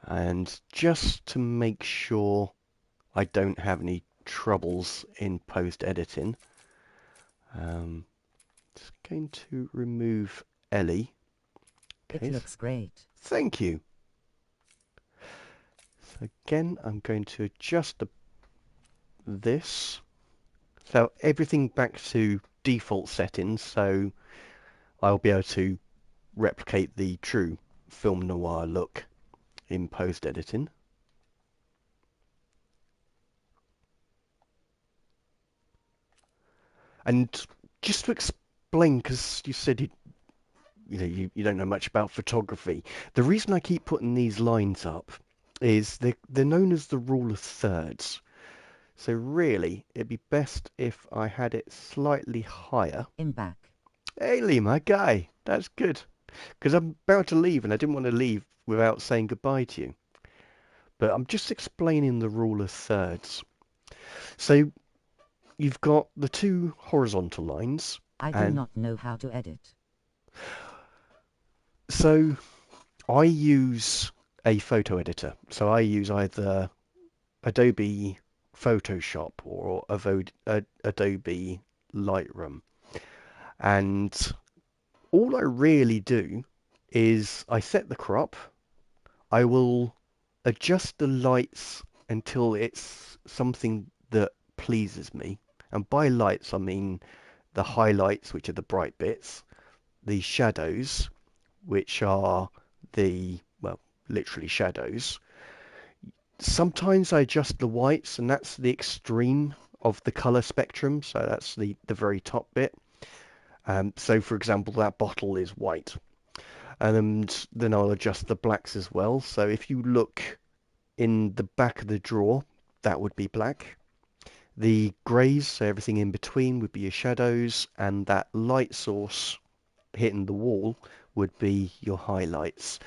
And just to make sure I don't have any troubles in post-editing, just going to remove Ellie. It looks great. Thank you. So again, I'm going to adjust this. So everything back to default settings, so I'll be able to replicate the true film noir look in post-editing. And just to explain, because you said you don't know much about photography, the reason I keep putting these lines up is they're known as the rule of thirds. So really, it'd be best if I had it slightly higher. In back. Hey Lee, my guy, that's good. Because I'm about to leave and I didn't want to leave without saying goodbye to you. But I'm just explaining the rule of thirds. So you've got the two horizontal lines. I do not know how to edit. So I use a photo editor. So I use either Adobe Photoshop or Adobe Lightroom. And all I really do is I set the crop. I will adjust the lights until it's something that pleases me. And by lights, I mean the highlights, which are the bright bits, the shadows, which are the, well, literally shadows. Sometimes I adjust the whites, and that's the extreme of the color spectrum. So that's the very top bit. So for example, that bottle is white. And then I'll adjust the blacks as well. So if you look in the back of the drawer, that would be black. The greys, so everything in between, would be your shadows, and that light source hitting the wall would be your highlights.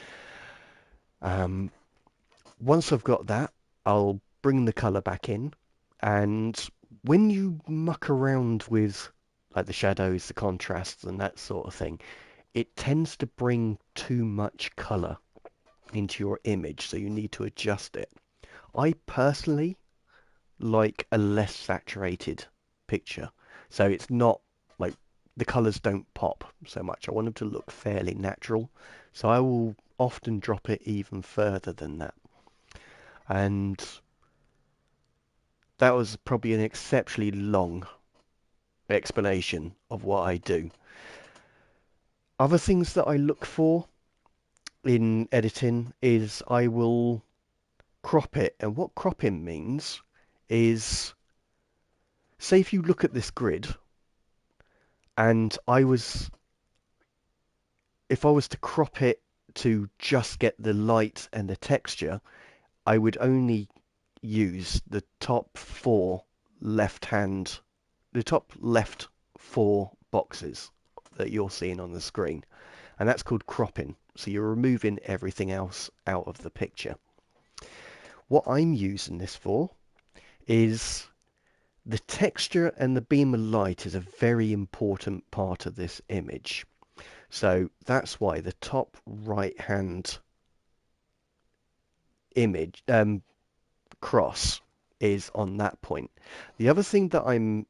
Once I've got that, I'll bring the colour back in, and when you muck around with like the shadows, the contrasts, and that sort of thing, it tends to bring too much colour into your image, so you need to adjust it. I personally like a less saturated picture, so it's not like the colours don't pop so much. I want them to look fairly natural, so I will often drop it even further than that. And that was probably an exceptionally long explanation of what I do. Other things that I look for in editing is I will crop it. And what cropping means is, say if you look at this grid and if I was to crop it to just get the light and the texture, I would only use the top the top left four boxes that you're seeing on the screen. And that's called cropping. So you're removing everything else out of the picture. What I'm using this for is the texture, and the beam of light is a very important part of this image. So that's why the top right hand image cross is on that point. The other thing that I'm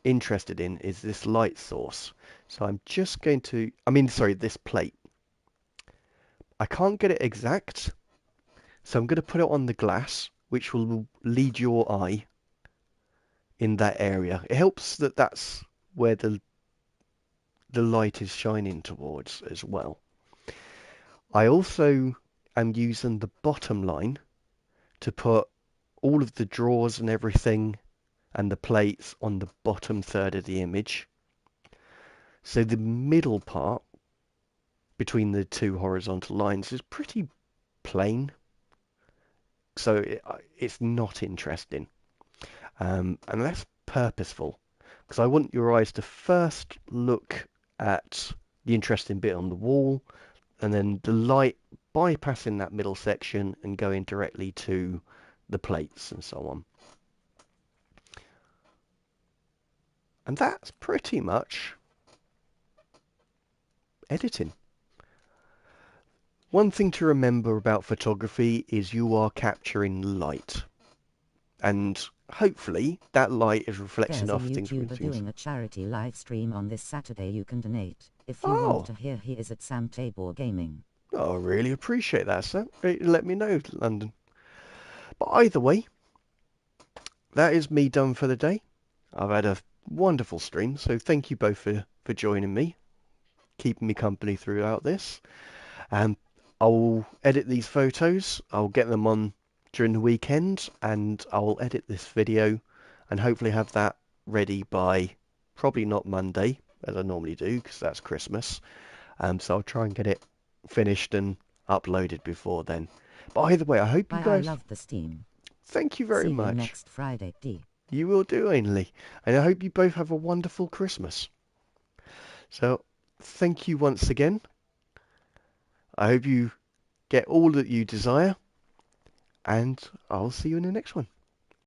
interested in is this light source. So I'm just going to, this plate. I can't get it exact, so I'm going to put it on the glass, which will lead your eye in that area. It helps that that's where the light is shining towards as well. I also am using the bottom line to put all of the drawers and everything and the plates on the bottom third of the image. So the middle part between the two horizontal lines is pretty plain. So it's not interesting. And that's purposeful, because I want your eyes to first look at the interesting bit on the wall, and then the light bypassing that middle section and going directly to the plates and so on. And that's pretty much editing. One thing to remember about photography is you are capturing light. And hopefully that light is reflecting There's a off things. YouTuber doing a charity live stream on this Saturday. You can donate. If you Oh, want to hear, he is at Sam Tabor Gaming. I really appreciate that, sir. Let me know, London. But either way, that is me done for the day. I've had a wonderful stream, so thank you both for joining me, keeping me company throughout this. I'll edit these photos, I'll get them on during the weekend, and I'll edit this video and hopefully have that ready by probably not Monday, as I normally do, because that's Christmas. So I'll try and get it finished and uploaded before then. But either way, I hope you I guys... love the steam. Thank you very See much. you next Friday, D. You will do, Ainley. And I hope you both have a wonderful Christmas. So, thank you once again. I hope you get all that you desire. And I'll see you in the next one.